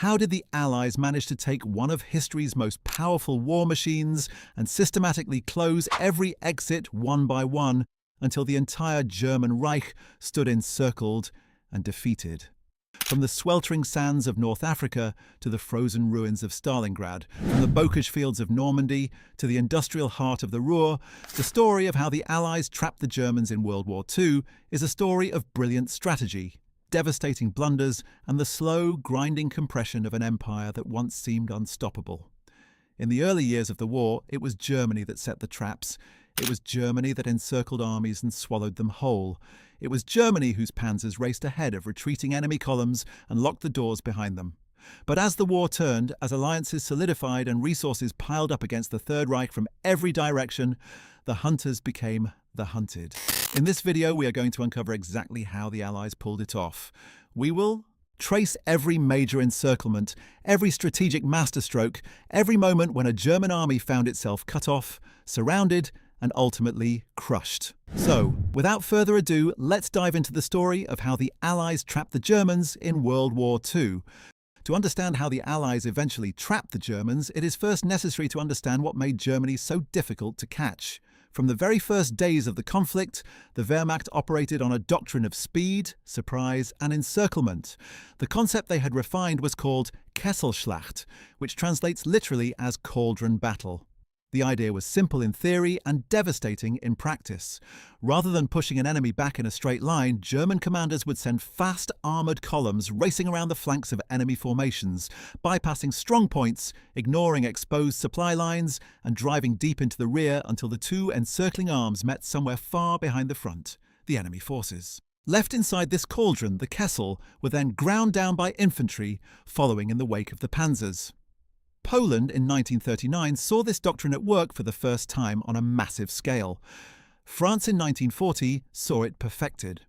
How did the Allies manage to take one of history's most powerful war machines and systematically close every exit one by one until the entire German Reich stood encircled and defeated? From the sweltering sands of North Africa to the frozen ruins of Stalingrad, from the bocage fields of Normandy to the industrial heart of the Ruhr, the story of how the Allies trapped the Germans in World War II is a story of brilliant strategy, devastating blunders, and the slow, grinding compression of an empire that once seemed unstoppable. In the early years of the war, it was Germany that set the traps. It was Germany that encircled armies and swallowed them whole. It was Germany whose panzers raced ahead of retreating enemy columns and locked the doors behind them. But as the war turned, as alliances solidified and resources piled up against the Third Reich from every direction, the hunters became the hunted. In this video, we are going to uncover exactly how the Allies pulled it off. We will trace every major encirclement, every strategic masterstroke, every moment when a German army found itself cut off, surrounded, and ultimately crushed. So, without further ado, let's dive into the story of how the Allies trapped the Germans in World War II. To understand how the Allies eventually trapped the Germans, it is first necessary to understand what made Germany so difficult to catch. From the very first days of the conflict, the Wehrmacht operated on a doctrine of speed, surprise, and encirclement. The concept they had refined was called Kesselschlacht, which translates literally as cauldron battle. The idea was simple in theory and devastating in practice. Rather than pushing an enemy back in a straight line, German commanders would send fast armoured columns racing around the flanks of enemy formations, bypassing strong points, ignoring exposed supply lines, and driving deep into the rear until the two encircling arms met somewhere far behind the front, the enemy forces. Left inside this cauldron, the Kessel were then ground down by infantry, following in the wake of the Panzers. Poland in 1939 saw this doctrine at work for the first time on a massive scale. France in 1940 saw it perfected.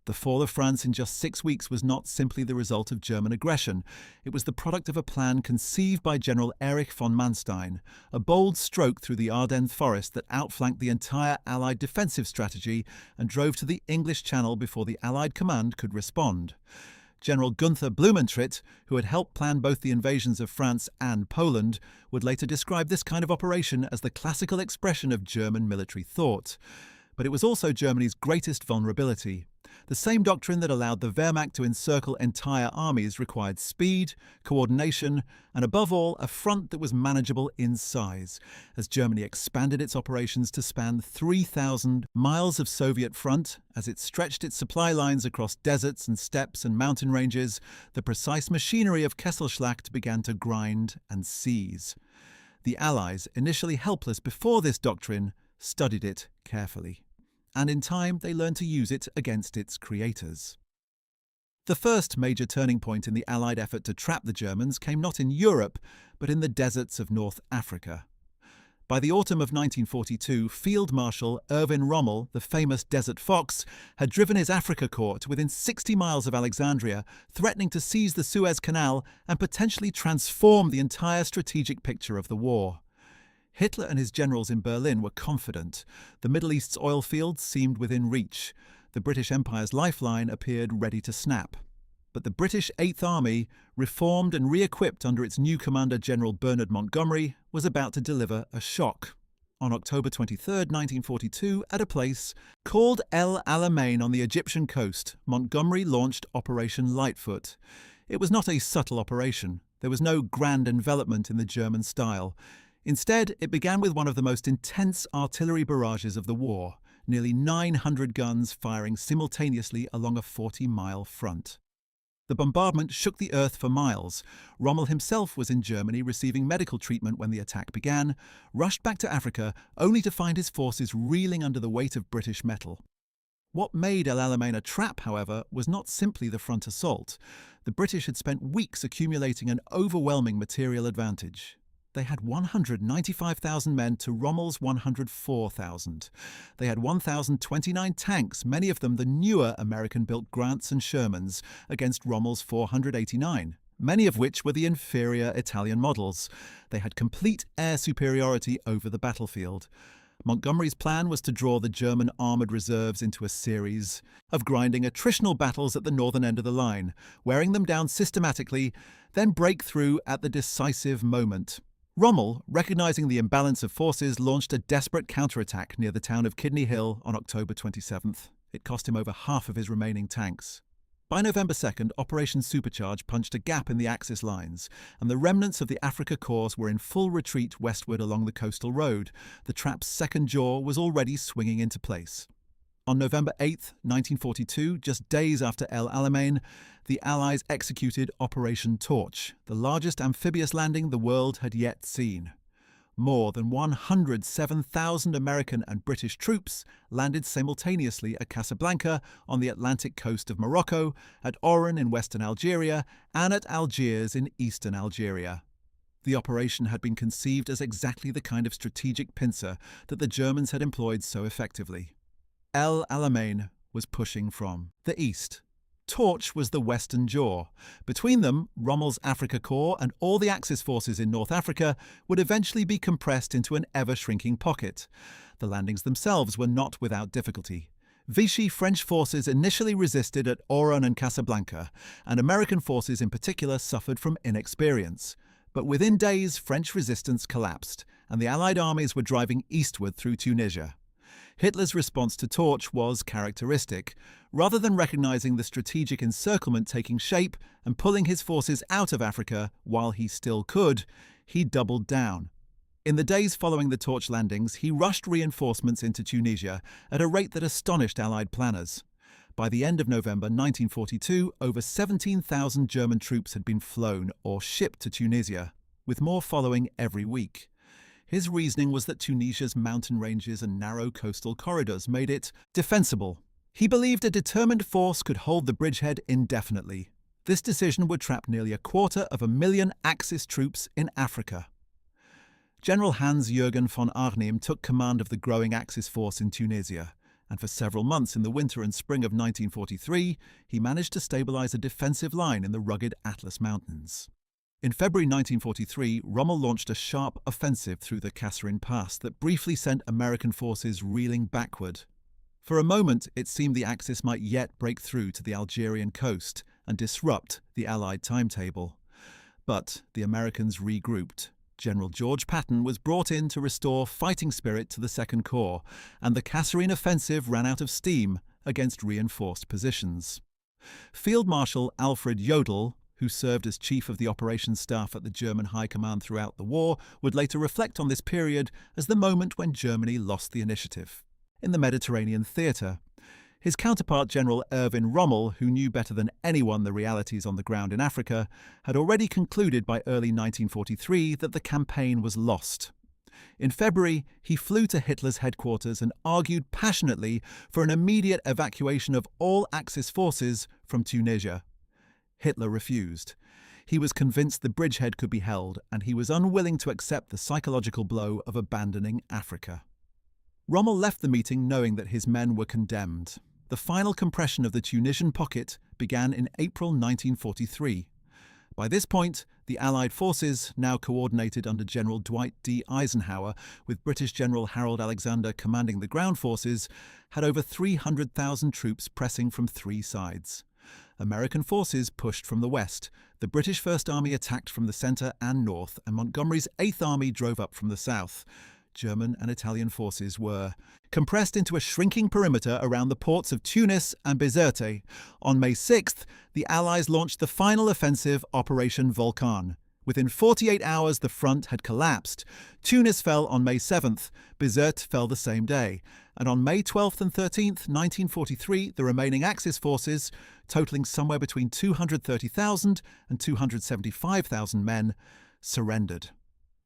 The fall of France in just 6 weeks was not simply the result of German aggression. It was the product of a plan conceived by General Erich von Manstein, a bold stroke through the Ardennes forest that outflanked the entire Allied defensive strategy and drove to the English Channel before the Allied command could respond. General Gunther Blumentritt, who had helped plan both the invasions of France and Poland, would later describe this kind of operation as the classical expression of German military thought. But it was also Germany's greatest vulnerability. The same doctrine that allowed the Wehrmacht to encircle entire armies required speed, coordination, and above all, a front that was manageable in size. As Germany expanded its operations to span 3,000 miles of Soviet front, as it stretched its supply lines across deserts and steppes and mountain ranges, the precise machinery of Kesselschlacht began to grind and seize. The Allies, initially helpless before this doctrine, studied it carefully. And in time they learned to use it against its creators. The first major turning point in the Allied effort to trap the Germans came not in Europe, but in the deserts of North Africa. By the autumn of 1942, Field Marshal Erwin Rommel, the famous Desert Fox, had driven his Afrika Korps to within 60 miles of Alexandria, threatening to seize the Suez Canal and potentially transform the entire strategic picture of the war. Hitler and his generals in Berlin were confident. The Middle East's oil fields seemed within reach. The British Empire's lifeline appeared ready to snap. But the British Eighth Army, reformed and re-equipped under its new commander General Bernard Montgomery, was about to deliver a shock. On October 23, 1942, at a place called El Alamein on the Egyptian coast, Montgomery launched Operation Lightfoot. It was not a subtle operation. There was no grand envelopment in the German style. Instead, it began with one of the most intense artillery barrages of the war, nearly 900 guns firing simultaneously along a 40-mile front. The bombardment shook the earth for miles. Rommel himself was in Germany receiving medical treatment when the attack began, rushed back to Africa only to find his forces reeling under the weight of British metal. What made El Alamein a trap, however, was not simply the front assault. The British had spent weeks accumulating an overwhelming material advantage. They had 195,000 men to Rommel's 104,000. They had 1,029 tanks, many of them the newer American-built Grants and Shermans, against Rommel's 489, many of which were the inferior Italian models. They had complete air superiority over the battlefield. Montgomery's plan was to draw the German armoured reserves into a series of grinding attritional battles at the northern end of the line, wearing them down systematically, then break through at the decisive moment. Rommel, recognizing the imbalance of forces, launched a desperate counterattack near the town of Kidney Hill on October 27th. It cost him over half of his remaining tanks. By November 2nd, Operation Supercharge punched a gap in the Axis lines, and the remnants of the Afrika Korps were in full retreat westward along the coastal road. The trap's second jaw was already swinging into place. On November 8, 1942, just days after El Alamein, the Allies executed Operation Torch, the largest amphibious landing the world had yet seen. More than 107,000 American and British troops landed simultaneously at Casablanca on the Atlantic coast of Morocco, at Oran in western Algeria, and at Algiers in eastern Algeria. The operation had been conceived as exactly the kind of strategic pincer that the Germans had employed so effectively. El Alamein was pushing from the east. Torch was the western jaw. Between them, Rommel's Afrika Korps and all the Axis forces in North Africa would eventually be compressed into an ever-shrinking pocket. The landings themselves were not without difficulty. Vichy French forces initially resisted at Oran and Casablanca, and American forces in particular suffered from inexperience. But within days, French resistance collapsed, and the Allied armies were driving eastward through Tunisia. Hitler's response to Torch was characteristic. Rather than recognizing the strategic encirclement taking shape and pulling his forces out of Africa while he still could, he doubled down. In the days following the Torch landings, he rushed reinforcements into Tunisia at a rate that astonished Allied planners. By the end of November 1942, over 17,000 German troops had been flown or shipped to Tunisia, with more following every week. His reasoning was that Tunisia's mountain ranges and narrow coastal corridors made it defensible. He believed a determined force could hold the bridgehead indefinitely. This decision would trap nearly 250,000 Axis troops in Africa. General Hans-Jürgen von Arnim took command of the growing Axis force in Tunisia, and for several months in the winter and spring of 1943, he managed to stabilize a defensive line in the rugged Atlas Mountains. In February 1943, Rommel launched a sharp offensive through the Kasserine Pass that briefly sent American forces reeling backward. For a moment, it seemed the Axis might yet break through to the Algerian coast and disrupt the Allied timetable. But the Americans regrouped. General George Patton was brought in to restore fighting spirit to the Second Corps, and the Kasserine offensive ran out of steam against reinforced positions. Field Marshal Alfred Jodl, who served as chief of the operations staff at the German High Command throughout the war, would later reflect on this period as the moment when Germany lost the initiative. In the Mediterranean theatre, his counterpart General Erwin Rommel, who knew better than anyone the realities on the ground in Africa, had already concluded by early 1943 that the campaign was lost. In February, he flew to Hitler's headquarters and argued passionately for an immediate evacuation of all Axis forces from Tunisia. Hitler refused. He was convinced the bridgehead could be held, and he was unwilling to accept the psychological blow of abandoning Africa. Rommel left the meeting knowing that his men were condemned. The final compression of the Tunisian pocket began in April 1943. By this point, the Allied forces, now coordinated under General Dwight D. Eisenhower, with British General Harold Alexander commanding the ground forces, had over 300,000 troops pressing from three sides. American forces pushed from the west, the British First Army attacked from the centre and north, and Montgomery's Eighth Army drove up from the south. German and Italian forces were compressed into a shrinking perimeter around the ports of Tunis and Bizerte. On May 6th, the Allies launched the final offensive, Operation Volcan. Within 48 hours, the front had collapsed. Tunis fell on May 7th, Bizerte fell the same day, and on May 12th and 13th, 1943, the remaining Axis forces, totaling somewhere between 230,000 and 275,000 men, surrendered.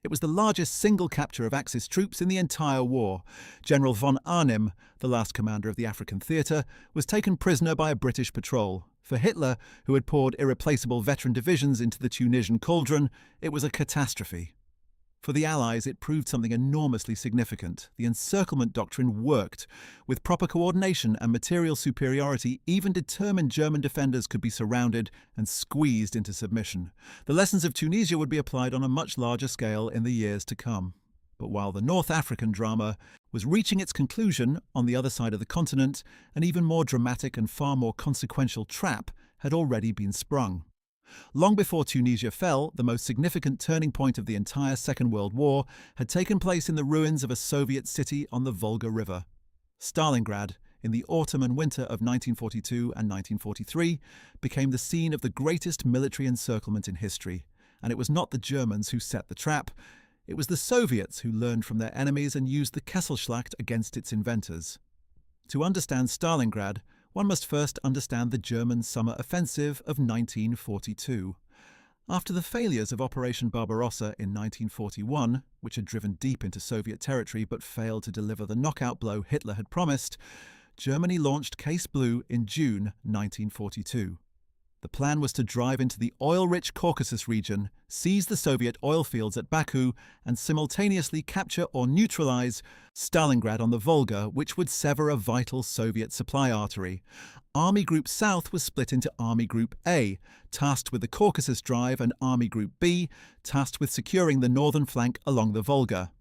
It was the largest single capture of Axis troops in the entire war. General von Arnim, the last commander of the African theatre, was taken prisoner by a British patrol. For Hitler, who had poured irreplaceable veteran divisions into the Tunisian cauldron, it was a catastrophe. For the Allies, it proved something enormously significant. The encirclement doctrine worked. With proper coordination and material superiority, even determined German defenders could be surrounded and squeezed into submission. The lessons of Tunisia would be applied on a much larger scale in the years to come. But while the North African drama was reaching its conclusion on the other side of the continent, an even more dramatic and far more consequential trap had already been sprung. Long before Tunisia fell, the most significant turning point of the entire Second World War had taken place in the ruins of a Soviet city on the Volga River. Stalingrad, in the autumn and winter of 1942 and 1943, became the scene of the greatest military encirclement in history, and it was not the Germans who set the trap. It was the Soviets who learned from their enemies and used the Kesselschlacht against its inventors. To understand Stalingrad, one must first understand the German summer offensive of 1942. After the failures of Operation Barbarossa in 1941, which had driven deep into Soviet territory but failed to deliver the knockout blow Hitler had promised, Germany launched Case Blue in June 1942. The plan was to drive into the oil-rich Caucasus region, seize the Soviet oil fields at Baku, and simultaneously capture or neutralize Stalingrad on the Volga, which would sever a vital Soviet supply artery. Army Group South was split into Army Group A, tasked with the Caucasus Drive, and Army Group B, tasked with securing the northern flank along the Volga.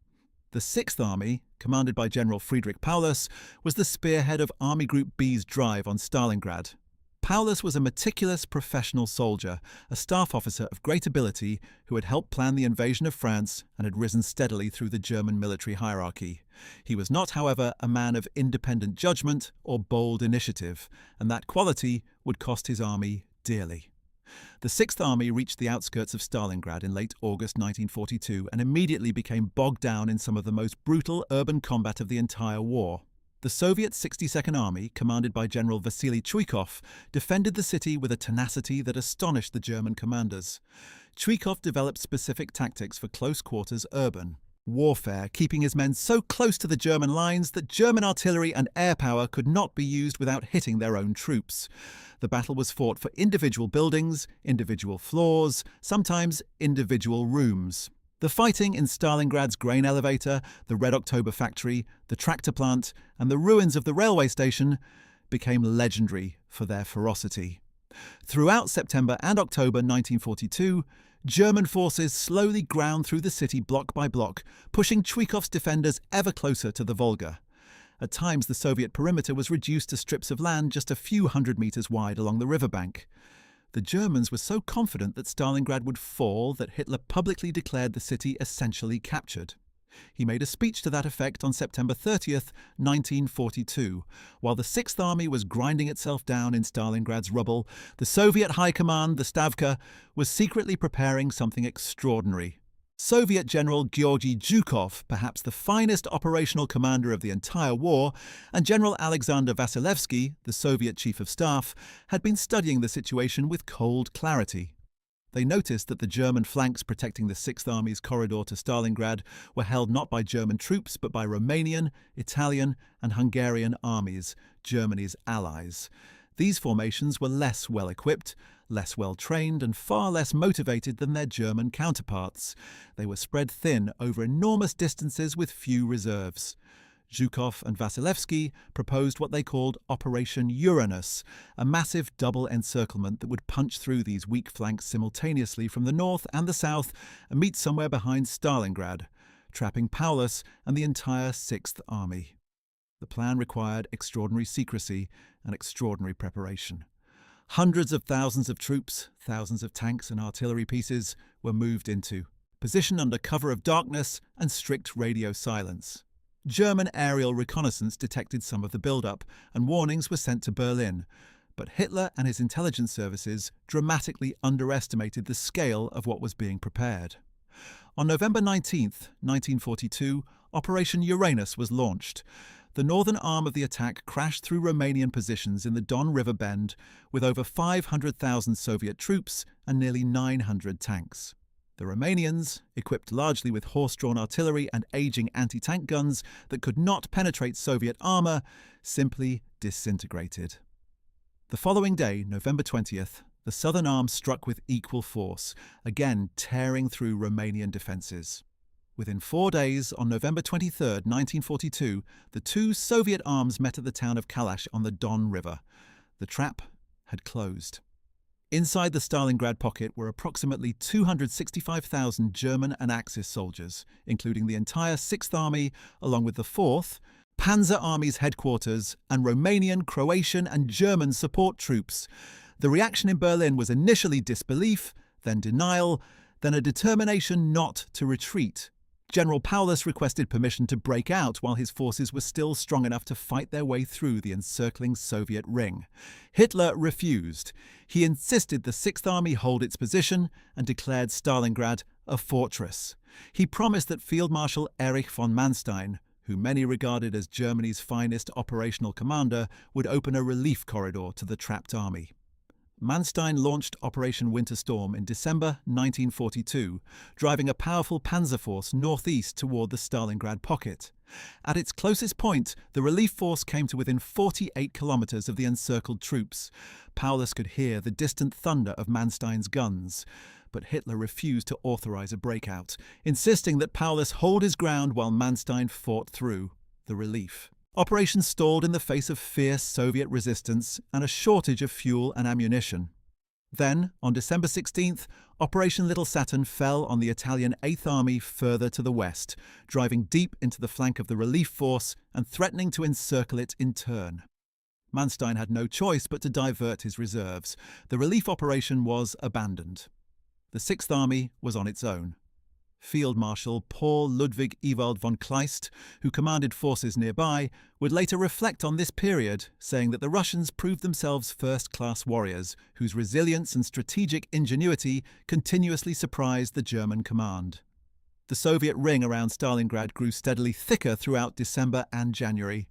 The Sixth Army, commanded by General Friedrich Paulus, was the spearhead of Army Group B's drive on Stalingrad. Paulus was a meticulous professional soldier, a staff officer of great ability who had helped plan the invasion of France and had risen steadily through the German military hierarchy. He was not, however, a man of independent judgment or bold initiative, and that quality would cost his army dearly. The Sixth Army reached the outskirts of Stalingrad in late August 1942 and immediately became bogged down in some of the most brutal urban combat of the entire war. The Soviet 62nd Army, commanded by General Vasily Chuikov, defended the city with a tenacity that astonished the German commanders. Chuikov developed specific tactics for close-quarters urban warfare, keeping his men so close to the German lines that German artillery and air power could not be used without hitting their own troops. The battle was fought for individual buildings, individual floors, sometimes individual rooms. The fighting in Stalingrad's grain elevator, the Red October factory, the tractor plant, and the ruins of the railway station became legendary for their ferocity. Throughout September and October 1942, German forces slowly ground through the city block by block, pushing Chuikov's defenders ever closer to the Volga. At times, the Soviet perimeter was reduced to strips of land just a few hundred meters wide along the riverbank. The Germans were so confident that Stalingrad would fall that Hitler publicly declared the city essentially captured. He made a speech to that effect on September 30th, 1942. While the Sixth Army was grinding itself down in Stalingrad's rubble, the Soviet High Command, the Stavka, was secretly preparing something extraordinary. Soviet General Georgy Zhukov, perhaps the finest operational commander of the entire war, and General Alexander Vasilevsky, the Soviet Chief of Staff, had been studying the situation with cold clarity. They noticed that the German flanks protecting the Sixth Army's corridor to Stalingrad were held not by German troops but by Romanian, Italian, and Hungarian armies, Germany's allies. These formations were less well-equipped, less well-trained, and far less motivated than their German counterparts. They were spread thin over enormous distances with few reserves. Zhukov and Vasilevsky proposed what they called Operation Uranus, a massive double encirclement that would punch through these weak flanks simultaneously from the north and the south and meet somewhere behind Stalingrad, trapping Paulus and the entire Sixth Army. The plan required extraordinary secrecy and extraordinary preparation. Hundreds of thousands of troops, thousands of tanks and artillery pieces were moved into, positioned under cover of darkness and strict radio silence. German aerial reconnaissance detected some of the build-up, and warnings were sent to Berlin, but Hitler and his intelligence services dramatically underestimated the scale of what was being prepared. On November 19, 1942, Operation Uranus was launched. The northern arm of the attack crashed through Romanian positions in the Don River Bend with over 500,000 Soviet troops and nearly 900 tanks. The Romanians, equipped largely with horse-drawn artillery and aging anti-tank guns that could not penetrate Soviet armour, simply disintegrated. The following day, November 20th, the southern arm struck with equal force, again tearing through Romanian defences. Within 4 days, on November 23, 1942, the two Soviet arms met at the town of Kalash on the Don River. The trap had closed. Inside the Stalingrad pocket were approximately 265,000 German and Axis soldiers, including the entire 6th Army, along with the 4th, Panzer Army's headquarters, and Romanian, Croatian, and German support troops. The reaction in Berlin was initially disbelief, then denial, then a determination not to retreat. General Paulus requested permission to break out while his forces were still strong enough to fight their way through the encircling Soviet ring. Hitler refused. He insisted the 6th Army hold its position and declared Stalingrad a fortress. He promised that Field Marshal Erich von Manstein, who many regarded as Germany's finest operational commander, would open a relief corridor to the trapped army. Manstein launched Operation Winter Storm in December 1942, driving a powerful panzer force northeast toward the Stalingrad pocket. At its closest point, the relief force came to within 48 kilometers of the encircled troops. Paulus could hear the distant thunder of Manstein's guns, but Hitler refused to authorize a breakout, insisting that Paulus hold his ground while Manstein fought through the relief. Operations stalled in the face of fierce Soviet resistance and a shortage of fuel and ammunition. Then, on December 16th, Operation Little Saturn fell on the Italian 8th Army further to the west, driving deep into the flank of the relief force and threatening to encircle it in turn. Manstein had no choice but to divert his reserves. The relief operation was abandoned. The 6th Army was on its own. Field Marshal Paul Ludwig Ewald von Kleist, who commanded forces nearby, would later reflect on this period, saying that the Russians proved themselves first-class warriors, whose resilience and strategic ingenuity continuously surprised the German command. The Soviet ring around Stalingrad grew steadily thicker throughout December and January.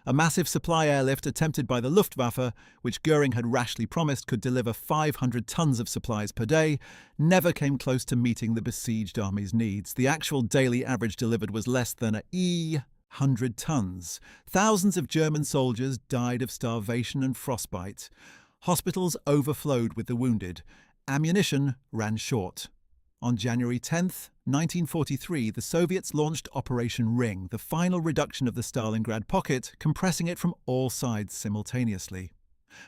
A massive supply airlift attempted by the Luftwaffe, which Göring had rashly promised could deliver 500 tons of supplies per day, never came close to meeting the besieged army's needs. The actual daily average delivered was less than 100 tons. Thousands of German soldiers died of starvation and frostbite. Hospitals overflowed with the wounded. Ammunition ran short. On January 10, 1943, the Soviets launched Operation Ring, the final reduction of the Stalingrad pocket, compressing it from all sides simultaneously.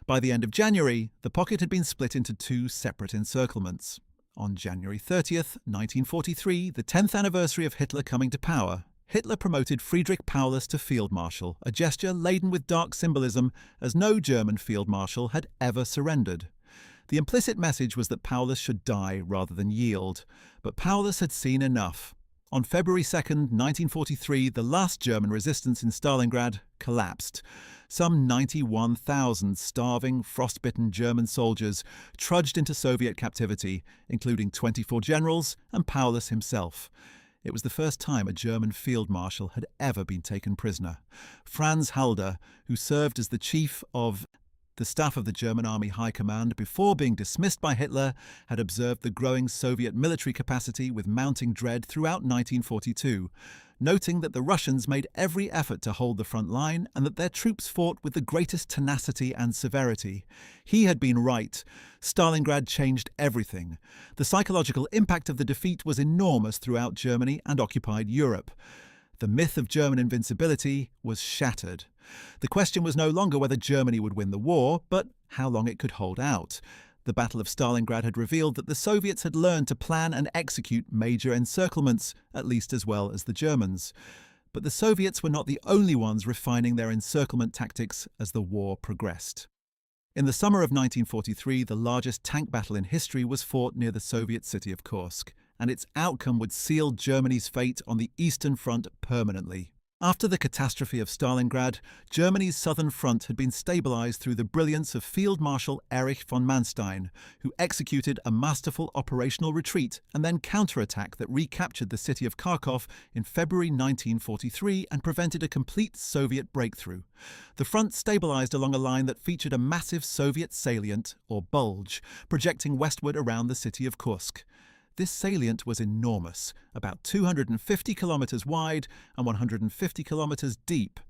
By the end of January, the pocket had been split into two separate encirclements. On January 30, 1943, the 10th anniversary of Hitler coming to power, Hitler promoted Friedrich Paulus to Field Marshal, a gesture laden with dark symbolism, as no German Field Marshal had ever surrendered. The implicit message was that Paulus should die rather than yield, but Paulus had seen enough. On February 2, 1943, the last German resistance in Stalingrad collapsed. Some 91,000 starving, frostbitten German soldiers trudged into Soviet captivity, including 24 generals and Paulus himself. It was the first time a German field marshal had ever been taken prisoner. Franz Halder, who served as the chief of the staff of the German Army High Command before being dismissed by Hitler, had observed the growing Soviet military capacity with mounting dread throughout 1942, noting that the Russians made every effort to hold the front line and that their troops fought with the greatest tenacity and severity. He had been right. Stalingrad changed everything. The psychological impact of the defeat was enormous throughout Germany and occupied Europe. The myth of German invincibility was shattered. The question was no longer whether Germany would win the war, but how long it could hold out. The Battle of Stalingrad had revealed that the Soviets had learned to plan and execute major encirclements, at least as well as the Germans. But the Soviets were not the only ones refining their encirclement tactics as the war progressed. In the summer of 1943, the largest tank battle in history was fought near the Soviet city of Kursk, and its outcome would seal Germany's fate on the Eastern Front permanently. After the catastrophe of Stalingrad, Germany's southern front had been stabilized through the brilliance of Field Marshal Erich von Manstein, who executed a masterful operational retreat and then counterattack that recaptured the city of Kharkov in February 1943 and prevented a complete Soviet breakthrough. The front stabilized along a line that featured a massive Soviet salient, or Bulge, projecting westward around the city of Kursk. This salient was enormous, about 250 kilometers wide and 150 kilometers deep.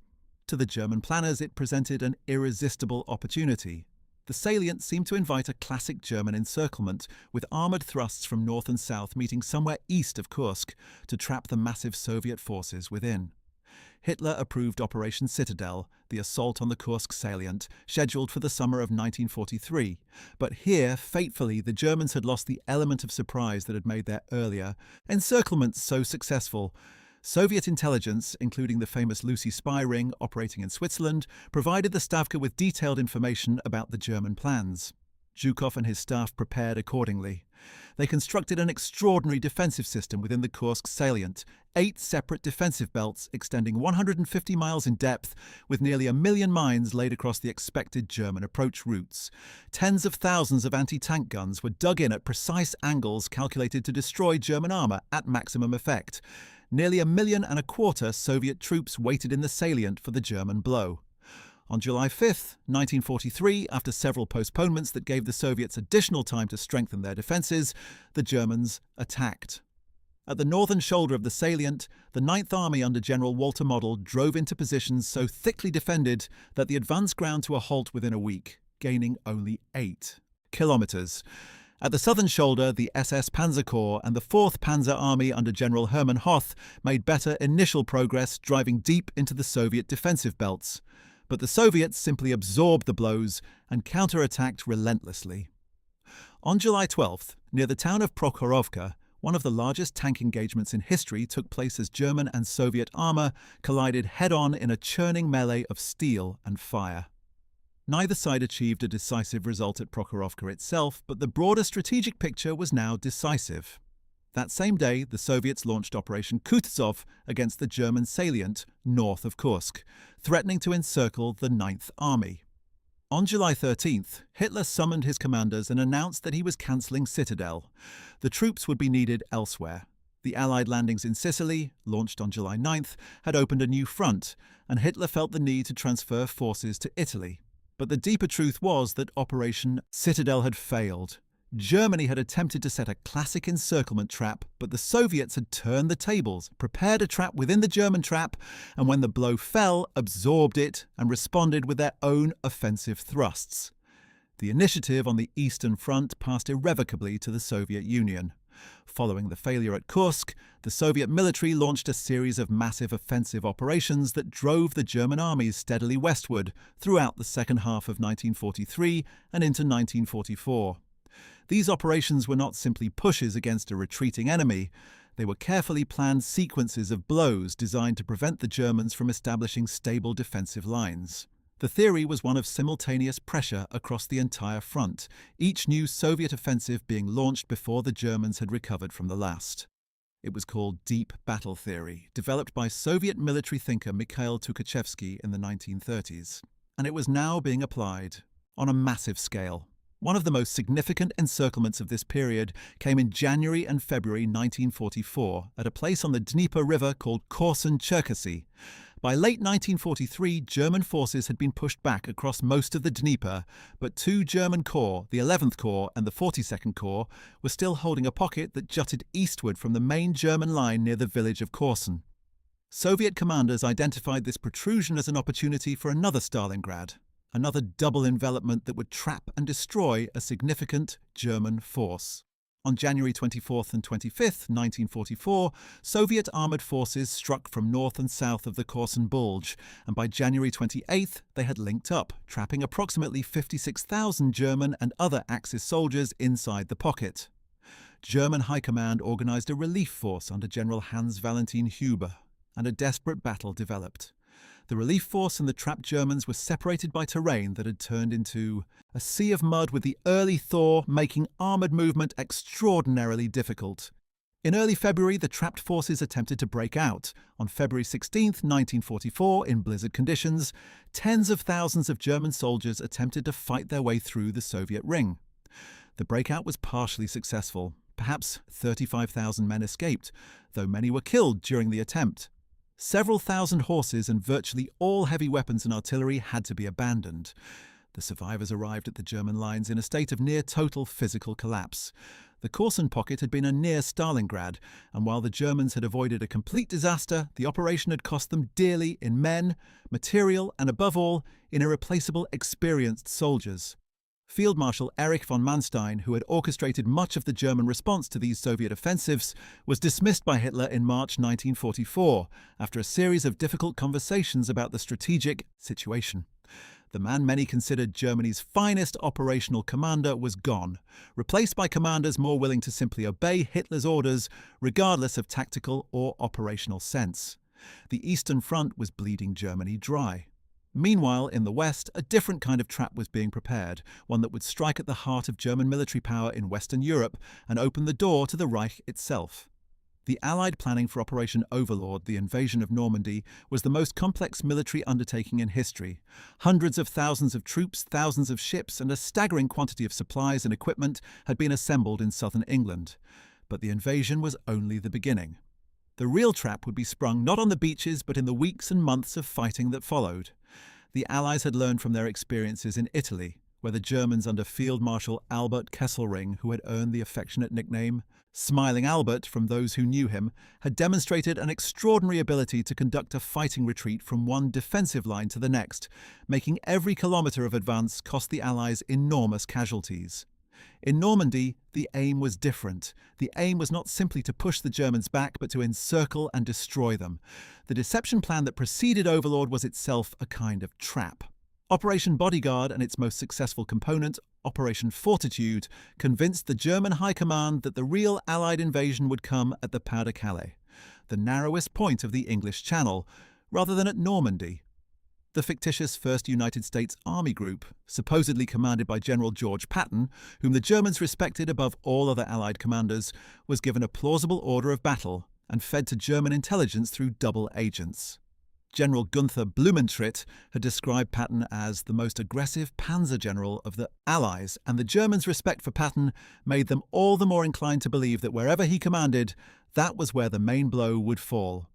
To the German planners, it presented an irresistible opportunity. The salient seemed to invite a classic German encirclement, with armoured thrusts from north and south meeting somewhere east of Kursk to trap the massive Soviet forces within. Hitler approved Operation Citadel, the assault on the Kursk salient, scheduled for the summer of 1943. But here, fatefully, the Germans had lost the element of surprise that had made their earlier encirclements so successful. Soviet intelligence, including the famous Lucy spy ring operating in Switzerland, provided the Stavka with detailed information about the German plans. Zhukov and his staff prepared accordingly. They constructed an extraordinary defensive system within the Kursk salient, 8 separate defensive belts extending 150 miles in depth, with nearly 1 million mines laid across the expected German approach routes. Tens of thousands of anti-tank guns were dug in at precise angles calculated to destroy German armour at maximum effect. Nearly 1.25 million Soviet troops waited in the salient for the German blow. On July 5, 1943, after several postponements that gave the Soviets additional time to strengthen their defences, the Germans attacked. At the northern shoulder of the salient, the Ninth Army under General Walter Model drove into positions so thickly defended that the advance ground to a halt within a week, gaining only 8 kilometres. At the southern shoulder, the SS Panzer Corps and the 4th Panzer Army under General Hermann Hoth made better initial progress, driving deep into the Soviet defensive belts. But the Soviets simply absorbed the blows and counterattacked relentlessly. On July 12th, near the town of Prokhorovka, one of the largest tank engagements in history took place as German and Soviet armour collided head-on in a churning melee of steel and fire. Neither side achieved a decisive result at Prokhorovka itself, but the broader strategic picture was now decisive. That same day, the Soviets launched Operation Kutuzov against the German salient north of Kursk, threatening to encircle the Ninth Army. On July 13th, Hitler summoned his commanders and announced that he was cancelling Citadel. The troops would be needed elsewhere. The Allied landings in Sicily, launched on July 9th, had opened a new front, and Hitler felt the need to transfer forces to Italy. But the deeper truth was that Operation Citadel had failed. Germany had attempted to set a classic encirclement trap, but the Soviets had turned the tables, prepared a trap within the German trap, and when the blow fell, absorbed it and responded with their own offensive thrusts. The initiative on the Eastern Front passed irrevocably to the Soviet Union. Following the failure at Kursk, the Soviet military launched a series of massive offensive operations that drove the German armies steadily westward throughout the second half of 1943 and into 1944. These operations were not simply pushes against a retreating enemy. They were carefully planned sequences of blows designed to prevent the Germans from establishing stable defensive lines. The theory was one of simultaneous pressure across the entire front, each new Soviet offensive being launched before the Germans had recovered from the last. It was called deep battle theory, developed by Soviet military thinker Mikhail Tukhachevsky in the 1930s. And it was now being applied on a massive scale. One of the most significant encirclements of this period came in January and February 1944 at a place on the Dnieper River called Korsun-Cherkasy. By late 1943, German forces had been pushed back across most of the Dnieper, but 2 German corps, the 11th Corps and the 42nd Corps, were still holding a pocket that jutted eastward from the main German line near the village of Korsun. Soviet commanders identified this protrusion as an opportunity for another Stalingrad, another double envelopment that would trap and destroy a significant German force. On January 24th and 25th, 1944, Soviet armoured forces struck from north and south of the Korsun Bulge, and by January 28th they had linked up, trapping approximately 56,000 German and other Axis soldiers inside the pocket. German High Command organised a relief force under General Hans-Valentin Huber, and a desperate battle developed. The relief force and the trapped Germans were separated by terrain that had turned into a sea of mud, with the early thaw making armoured movement extraordinarily difficult. In early February, the trapped forces attempted to break out. On February 16, 1944, in blizzard conditions, tens of thousands of German soldiers attempted to fight their way through the Soviet ring. The breakout was partially successful. Perhaps 35,000 men escaped, though many were killed during the attempt. Several thousand horses and virtually all heavy weapons and artillery had to be abandoned. The survivors arrived at the German lines in a state of near-total physical collapse. The Korsun pocket had been a near Stalingrad, and while the Germans had avoided a complete disaster, the operation had cost them dearly in men, material, and above all, in irreplaceable experienced soldiers. Field Marshal Erich von Manstein, who had orchestrated much of the German response to these Soviet offensives, was dismissed by Hitler in March 1944 after a series of difficult conversations about the strategic situation. The man many considered Germany's finest operational commander was gone, replaced by commanders more willing to simply obey Hitler's orders, regardless of tactical or operational sense. The Eastern Front was bleeding Germany dry. Meanwhile, in the West, a different kind of trap was being prepared, one that would strike at the heart of German military power in Western Europe and open the door to the Reich itself. The Allied planning for Operation Overlord, the invasion of Normandy, was the most complex military undertaking in history. Hundreds of thousands of troops, thousands of ships, and a staggering quantity of supplies and equipment had been assembled in southern England. But the invasion was only the beginning. The real trap would be sprung not on the beaches but in the weeks and months of fighting that followed. The Allies had learned from their experiences in Italy, where the Germans under Field Marshal Albert Kesselring, who had earned the affectionate nickname Smiling Albert from those who knew him, had demonstrated an extraordinary ability to conduct a fighting retreat from one defensive line to the next, making every kilometre of advance cost the Allies enormous casualties. In Normandy, the aim was different. The aim was not simply to push the Germans back, but to encircle and destroy them. The deception plan that preceded Overlord was itself a kind of trap. Operation Bodyguard and its most successful component, Operation Fortitude, convinced the German High Command that the real Allied invasion would come at the Pas de Calais, the narrowest point of the English Channel, rather than at Normandy. The fictitious 1st United States Army Group, supposedly commanded by General George Patton, whom the Germans respected above all other Allied commanders, was given a plausible order of battle and fed to German intelligence through double agents. General Gunther Blumentritt had described Patton as the most aggressive panzer general of the Allies, and the Germans' respect for Patton made them all the more inclined to believe that wherever he commanded, that was where the main blow would fall.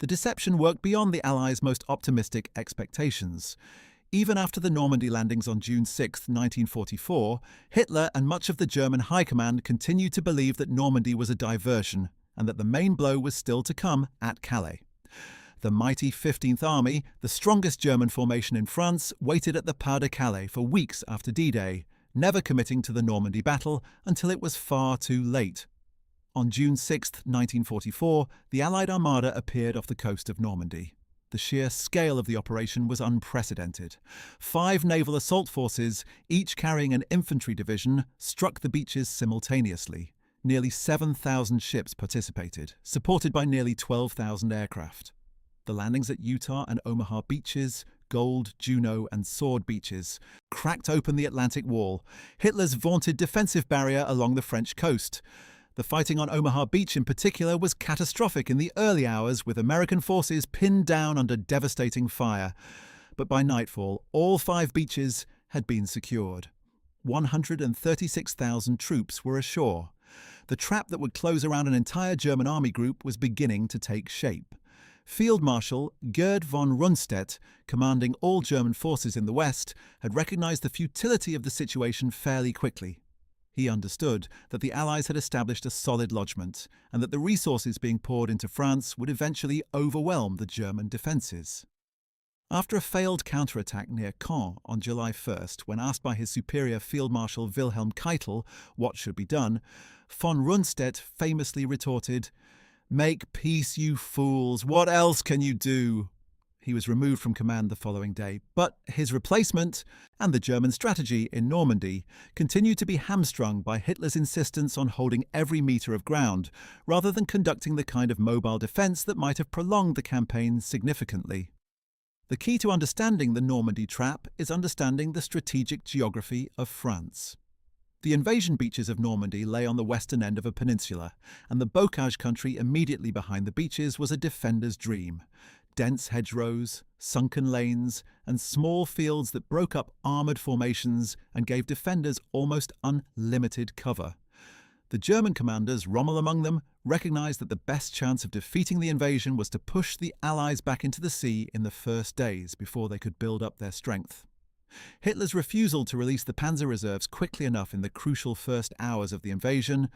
The deception worked beyond the Allies' most optimistic expectations. Even after the Normandy landings on June 6, 1944, Hitler and much of the German High Command continued to believe that Normandy was a diversion and that the main blow was still to come at Calais. The mighty 15th Army, the strongest German formation in France, waited at the Pas de Calais for weeks after D-Day, never committing to the Normandy battle until it was far too late. On June 6, 1944, the Allied Armada appeared off the coast of Normandy. The sheer scale of the operation was unprecedented. 5 naval assault forces, each carrying an infantry division, struck the beaches simultaneously. Nearly 7,000 ships participated, supported by nearly 12,000 aircraft. The landings at Utah and Omaha beaches, Gold, Juno, and Sword beaches cracked open the Atlantic Wall, Hitler's vaunted defensive barrier along the French coast. The fighting on Omaha Beach in particular was catastrophic in the early hours, with American forces pinned down under devastating fire. But by nightfall, all 5 beaches had been secured. 136,000 troops were ashore. The trap that would close around an entire German army group was beginning to take shape. Field Marshal Gerd von Rundstedt, commanding all German forces in the West, had recognized the futility of the situation fairly quickly. He understood that the Allies had established a solid lodgment, and that the resources being poured into France would eventually overwhelm the German defences. After a failed counterattack near Caen on July 1st, when asked by his superior Field Marshal Wilhelm Keitel what should be done, von Rundstedt famously retorted, "Make peace, you fools! What else can you do?" He was removed from command the following day, but his replacement and the German strategy in Normandy continued to be hamstrung by Hitler's insistence on holding every metre of ground, rather than conducting the kind of mobile defence that might have prolonged the campaign significantly. The key to understanding the Normandy trap is understanding the strategic geography of France. The invasion beaches of Normandy lay on the western end of a peninsula, and the bocage country immediately behind the beaches was a defender's dream. Dense hedgerows, sunken lanes, and small fields that broke up armoured formations and gave defenders almost unlimited cover. The German commanders, Rommel among them, recognised that the best chance of defeating the invasion was to push the Allies back into the sea in the first days before they could build up their strength. Hitler's refusal to release the panzer reserves quickly enough in the crucial first hours of the invasion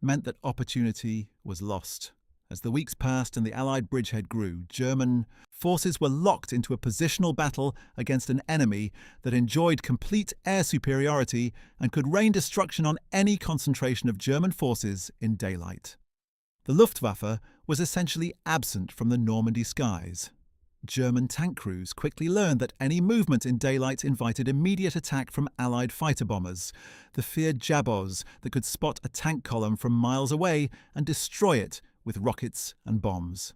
meant that opportunity was lost. As the weeks passed and the Allied bridgehead grew, German forces were locked into a positional battle against an enemy that enjoyed complete air superiority and could rain destruction on any concentration of German forces in daylight. The Luftwaffe was essentially absent from the Normandy skies. German tank crews quickly learned that any movement in daylight invited immediate attack from Allied fighter bombers, the feared jabots that could spot a tank column from miles away and destroy it with rockets and bombs.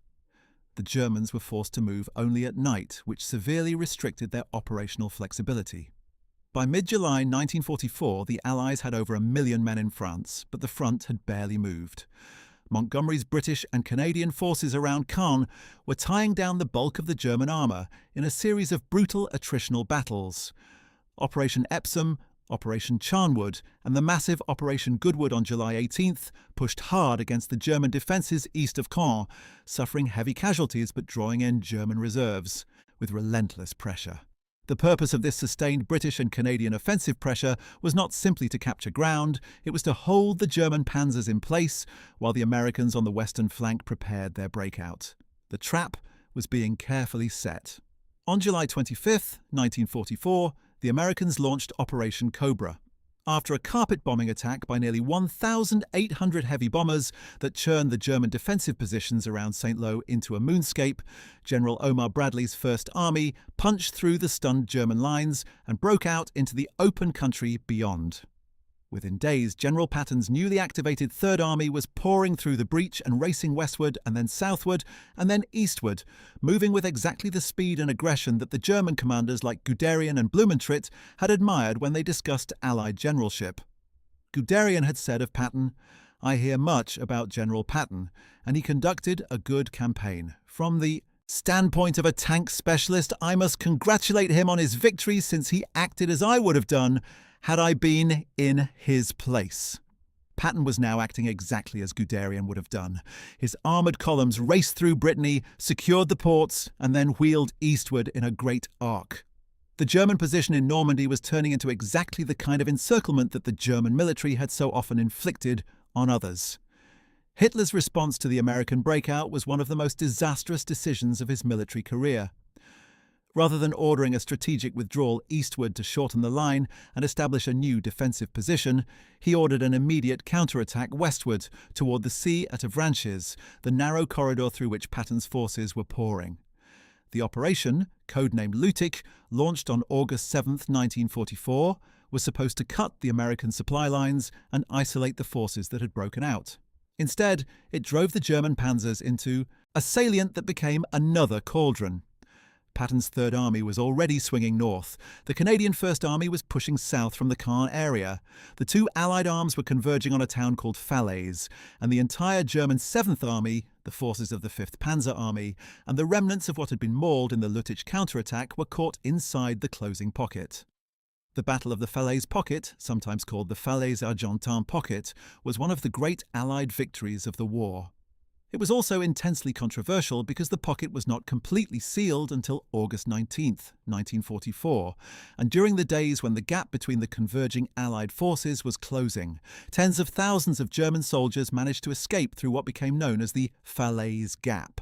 The Germans were forced to move only at night, which severely restricted their operational flexibility. By mid-July 1944, the Allies had over 1 million men in France, but the front had barely moved. Montgomery's British and Canadian forces around Caen were tying down the bulk of the German armour in a series of brutal attritional battles. Operation Epsom, Operation Charnwood, and the massive Operation Goodwood on July 18th pushed hard against the German defences east of Caen, suffering heavy casualties but drawing in German reserves with relentless pressure. The purpose of this sustained British and Canadian offensive pressure was not simply to capture ground, it was to hold the German Panzers in place while the Americans on the western flank prepared their breakout. The trap was being carefully set. On July 25, 1944, the Americans launched Operation Cobra. After a carpet bombing attack by nearly 1,800 heavy bombers that churned the German defensive positions around St. Lo into a moonscape, General Omar Bradley's First Army punched through the stunned German lines and broke out into the open country beyond. Within days, General Patton's newly activated Third Army was pouring through the breach and racing westward and then southward and then eastward, moving with exactly the speed and aggression that the German commanders like Guderian and Blumentritt had admired when they discussed Allied generalship. Guderian had said of Patton, "I hear much about General Patton, and he conducted a good campaign. From the standpoint of a tank specialist, I must congratulate him on his victory since he acted as I would have done had I been in his place." Patton was now acting exactly as Guderian would have done. His armoured columns raced through Brittany, secured the ports, and then wheeled eastward in a great arc. The German position in Normandy was turning into exactly the kind of encirclement that the German military had so often inflicted on others. Hitler's response to the American breakout was one of the most disastrous decisions of his military career. Rather than ordering a strategic withdrawal eastward to shorten the line and establish a new defensive position, he ordered an immediate counterattack westward toward the sea at Avranches, the narrow corridor through which Patton's forces were pouring. The operation, codenamed Lüttich, launched on August 7, 1944, was supposed to cut the American supply lines and isolate the forces that had broken out. Instead, it drove the German panzers into a salient that became another cauldron. Patton's Third Army was already swinging north. The Canadian First Army was pushing south from the Caen area. The two Allied arms were converging on a town called Falaise, and the entire German Seventh Army, the forces of the 5th Panzer Army, and the remnants of what had been mauled in the Lüttich counterattack were caught inside the closing pocket. The Battle of the Falaise Pocket, sometimes called the Falaise Argentin Pocket, was one of the great Allied victories of the war. It was also intensely controversial because the pocket was not completely sealed until August 19, 1944, and during the days when the gap between the converging Allied forces was closing, tens of thousands of German soldiers managed to escape through what became known as the Falaise Gap.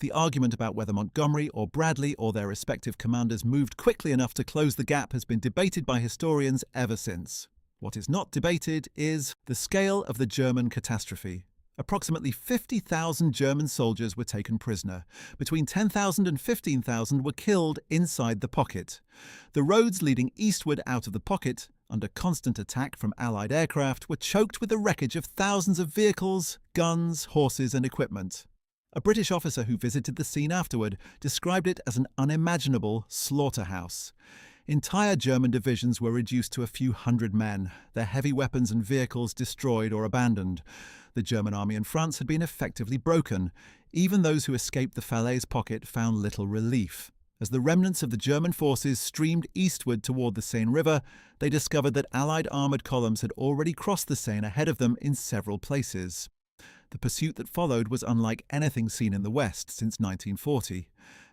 The argument about whether Montgomery or Bradley or their respective commanders moved quickly enough to close the gap has been debated by historians ever since. What is not debated is the scale of the German catastrophe. Approximately 50,000 German soldiers were taken prisoner. Between 10,000 and 15,000 were killed inside the pocket. The roads leading eastward out of the pocket, under constant attack from Allied aircraft, were choked with the wreckage of thousands of vehicles, guns, horses and equipment. A British officer who visited the scene afterward described it as an unimaginable slaughterhouse. Entire German divisions were reduced to a few hundred men, their heavy weapons and vehicles destroyed or abandoned. The German army in France had been effectively broken. Even those who escaped the Falaise pocket found little relief. As the remnants of the German forces streamed eastward toward the Seine River, they discovered that Allied armoured columns had already crossed the Seine ahead of them in several places. The pursuit that followed was unlike anything seen in the West since 1940.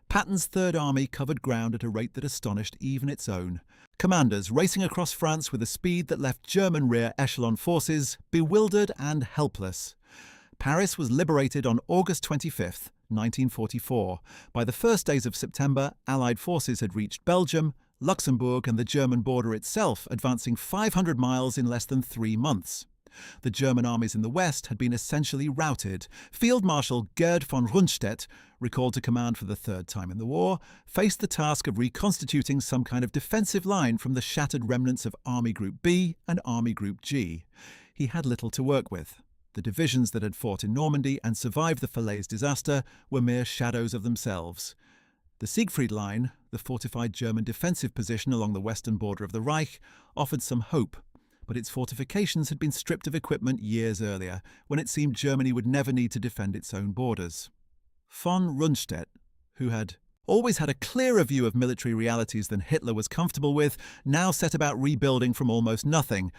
Patton's Third Army covered ground at a rate that astonished even its own. Commanders racing across France with a speed that left German rear echelon forces bewildered and helpless. Paris was liberated on August 25, 1944. By the first days of September, Allied forces had reached Belgium, Luxembourg and the German border itself, advancing 500 miles in less than 3 months. The German armies in the west had been essentially routed. Field Marshal Gerd von Rundstedt, recalled to command for the third time in the war, faced the task of reconstituting some kind of defensive line from the shattered remnants of Army Group B and Army Group G. He had little to work with. The divisions that had fought in Normandy and survived the Falaise disaster were mere shadows of themselves. The Siegfried Line, the fortified German defensive position along the western border of the Reich, offered some hope, but its fortifications had been stripped of equipment years earlier, when it seemed Germany would never need to defend its own borders. Von Rundstedt, who had always had a clearer view of military realities than Hitler was comfortable with, now set about rebuilding from almost nothing.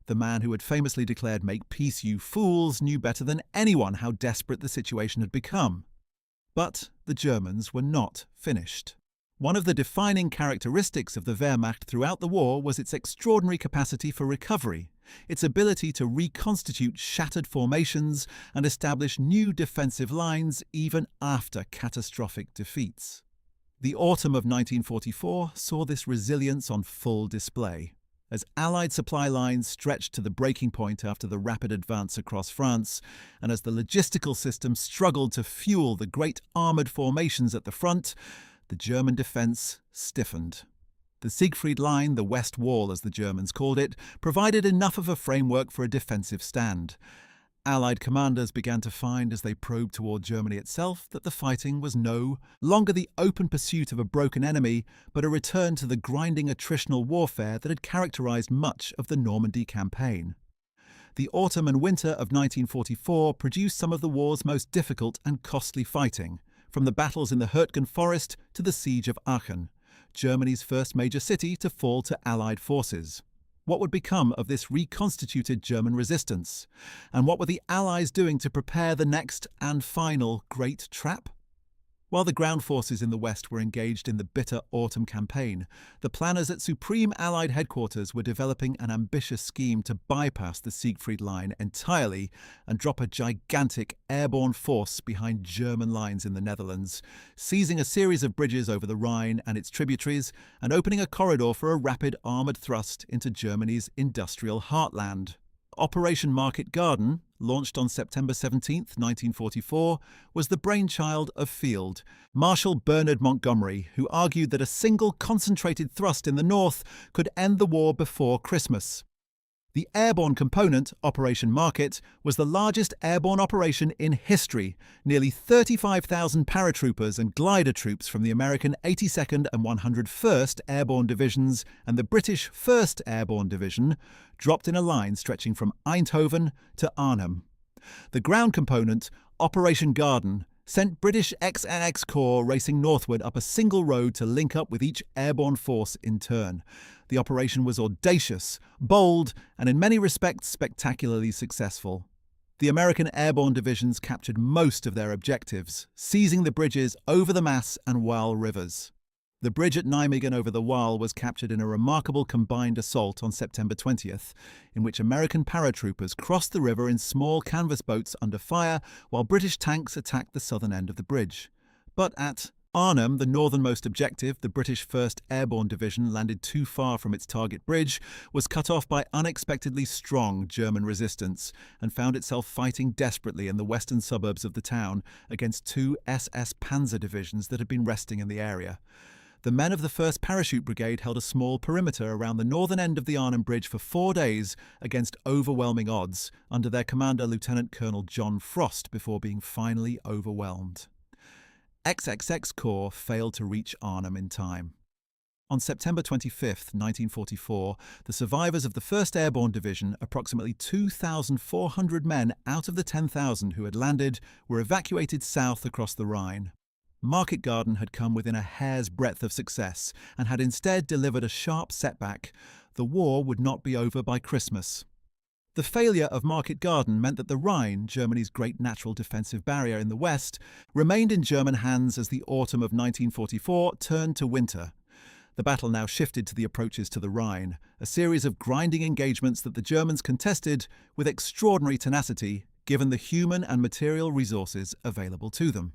The man who had famously declared "Make peace, you fools," knew better than anyone how desperate the situation had become. But the Germans were not finished. One of the defining characteristics of the Wehrmacht throughout the war was its extraordinary capacity for recovery, its ability to reconstitute shattered formations and establish new defensive lines even after catastrophic defeats. The autumn of 1944 saw this resilience on full display. As Allied supply lines stretched to the breaking point after the rapid advance across France, and as the logistical system struggled to fuel the great armoured formations at the front, the German defence stiffened. The Siegfried Line, the West Wall as the Germans called it, provided enough of a framework for a defensive stand. Allied commanders began to find, as they probed toward Germany itself, that the fighting was no longer the open pursuit of a broken enemy, but a return to the grinding attritional warfare that had characterized much of the Normandy campaign. The autumn and winter of 1944 produced some of the war's most difficult and costly fighting, from the battles in the Hürtgen forest to the siege of Aachen, Germany's first major city to fall to Allied forces. What would become of this reconstituted German resistance? And what were the Allies doing to prepare the next and final great trap? While the ground forces in the West were engaged in the bitter autumn campaign, the planners at Supreme Allied Headquarters were developing an ambitious scheme to bypass the Siegfried Line entirely and drop a gigantic airborne force behind German lines in the Netherlands, seizing a series of bridges over the Rhine and its tributaries and opening a corridor for a rapid armoured thrust into Germany's industrial heartland. Operation Market Garden, launched on September 17, 1944, was the brainchild of Field Marshal Bernard Montgomery, who argued that a single concentrated thrust in the north could end the war before Christmas. The airborne component, Operation Market, was the largest airborne operation in history. Nearly 35,000 paratroopers and glider troops from the American 82nd and 101st Airborne Divisions and the British 1st Airborne Division dropped in a line stretching from Eindhoven to Arnhem. The ground component, Operation Garden, sent British XNX Corps racing northward up a single road to link up with each airborne force in turn. The operation was audacious, bold, and in many respects spectacularly successful. The American airborne divisions captured most of their objectives, seizing the bridges over the Maas and Waal rivers. The bridge at Nijmegen over the Waal was captured in a remarkable combined assault on September 20th, in which American paratroopers crossed the river in small canvas boats under fire, while British tanks attacked the southern end of the bridge. But at Arnhem, the northernmost objective, the British 1st Airborne Division landed too far from its target bridge, was cut off by unexpectedly strong German resistance and found itself fighting desperately in the western suburbs of the town against 2 SS Panzer divisions that had been resting in the area. The men of the 1st Parachute Brigade held a small perimeter around the northern end of the Arnhem Bridge for 4 days against overwhelming odds under their commander Lieutenant Colonel John Frost before being finally overwhelmed. XXX Corps failed to reach Arnhem in time. On September 25, 1944, the survivors of the 1st Airborne Division, approximately 2,400 men out of the 10,000 who had landed, were evacuated south across the Rhine. Market Garden had come within a hair's breadth of success and had instead delivered a sharp setback. The war would not be over by Christmas. The failure of Market Garden meant that the Rhine, Germany's great natural defensive barrier in the west, remained in German hands as the autumn of 1944 turned to winter. The battle now shifted to the approaches to the Rhine, a series of grinding engagements that the Germans contested with extraordinary tenacity, given the human and material resources available to them.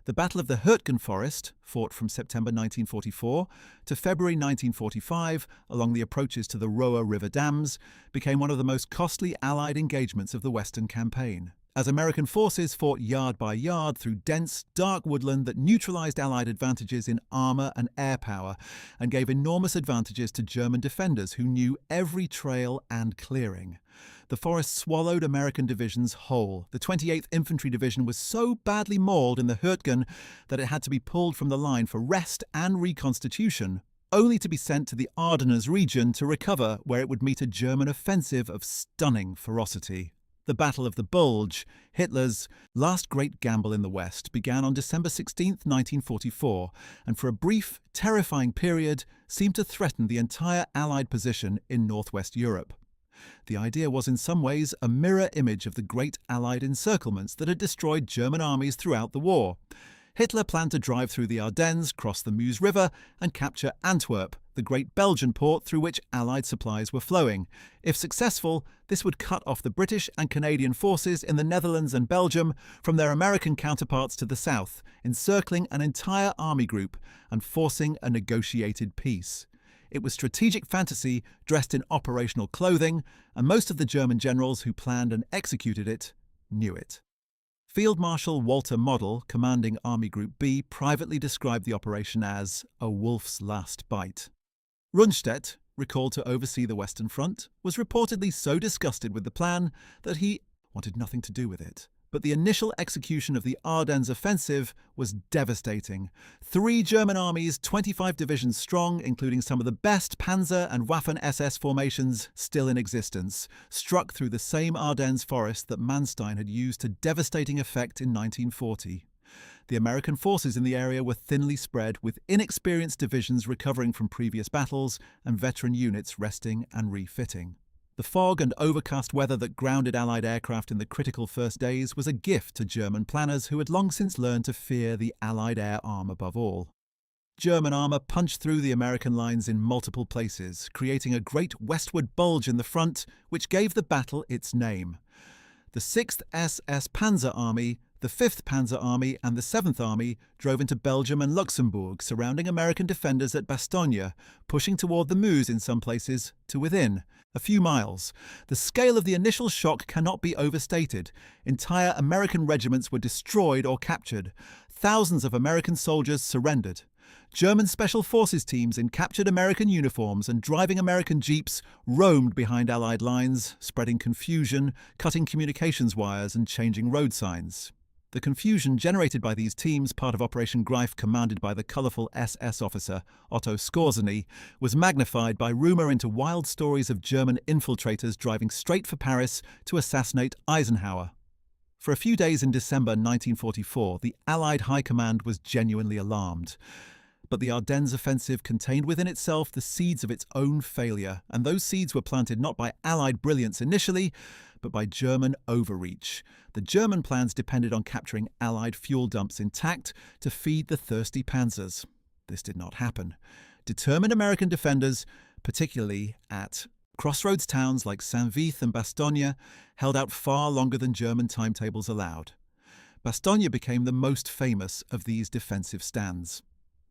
The Battle of the Hürtgen Forest, fought from September 1944 to February 1945 along the approaches to the Ruhr River dams, became one of the most costly Allied engagements of the Western Campaign, as American forces fought yard by yard through dense, dark woodland that neutralized Allied advantages in armor and air power and gave enormous advantages to German defenders who knew every trail and clearing. The forest swallowed American divisions whole. The 28th Infantry Division was so badly mauled in the Hürtgen that it had to be pulled from the line for rest and reconstitution, only to be sent to the Ardennes region to recover, where it would meet a German offensive of stunning ferocity. The Battle of the Bulge, Hitler's last great gamble in the West, began on December 16, 1944, and for a brief, terrifying period seemed to threaten the entire Allied position in northwest Europe. The idea was in some ways a mirror image of the great Allied encirclements that had destroyed German armies throughout the war. Hitler planned to drive through the Ardennes, cross the Meuse River, and capture Antwerp, the great Belgian port through which Allied supplies were flowing. If successful, this would cut off the British and Canadian forces in the Netherlands and Belgium from their American counterparts to the south, encircling an entire army group and forcing a negotiated peace. It was strategic fantasy dressed in operational clothing, and most of the German generals who planned and executed it knew it. Field Marshal Walter Model, commanding Army Group B, privately described the operation as a wolf's last bite. Rundstedt, recalled to oversee the Western Front, was reportedly so disgusted with the plan that he wanted nothing to do with it. But the initial execution of the Ardennes offensive was devastating. 3 German armies, 25 divisions strong, including some of the best Panzer and Waffen-SS formations still in existence, struck through the same Ardennes forest that Manstein had used to devastating effect in 1940. The American forces in the area were thinly spread, with inexperienced divisions recovering from previous battles and veteran units resting and refitting. The fog and overcast weather that grounded Allied aircraft in the critical first days was a gift to German planners who had long since learned to fear the Allied air arm above all. German armour punched through the American lines in multiple places, creating a great westward bulge in the front, which gave the battle its name. The 6th SS Panzer Army, the 5th Panzer Army and the 7th Army drove into Belgium and Luxembourg, surrounding American defenders at Bastogne, pushing toward the Meuse in some places to within a few miles. The scale of the initial shock cannot be overstated. Entire American regiments were destroyed or captured. Thousands of American soldiers surrendered. German Special Forces teams in captured American uniforms and driving American jeeps roamed behind Allied lines, spreading confusion, cutting communications wires and changing road signs. The confusion generated by these teams, part of Operation Greif commanded by the colourful SS officer Otto Skorzeny, was magnified by rumour into wild stories of German infiltrators driving straight for Paris to assassinate Eisenhower. For a few days in December 1944, the Allied High Command was genuinely alarmed. But the Ardennes offensive contained within itself the seeds of its own failure, and those seeds were planted not by Allied brilliance initially, but by German overreach. The German plans depended on capturing Allied fuel dumps intact to feed the thirsty Panzers. This did not happen. Determined American defenders, particularly at crossroads towns like Saint-Vith and Bastogne, held out far longer than German timetables allowed. Bastogne became the most famous of these defensive stands.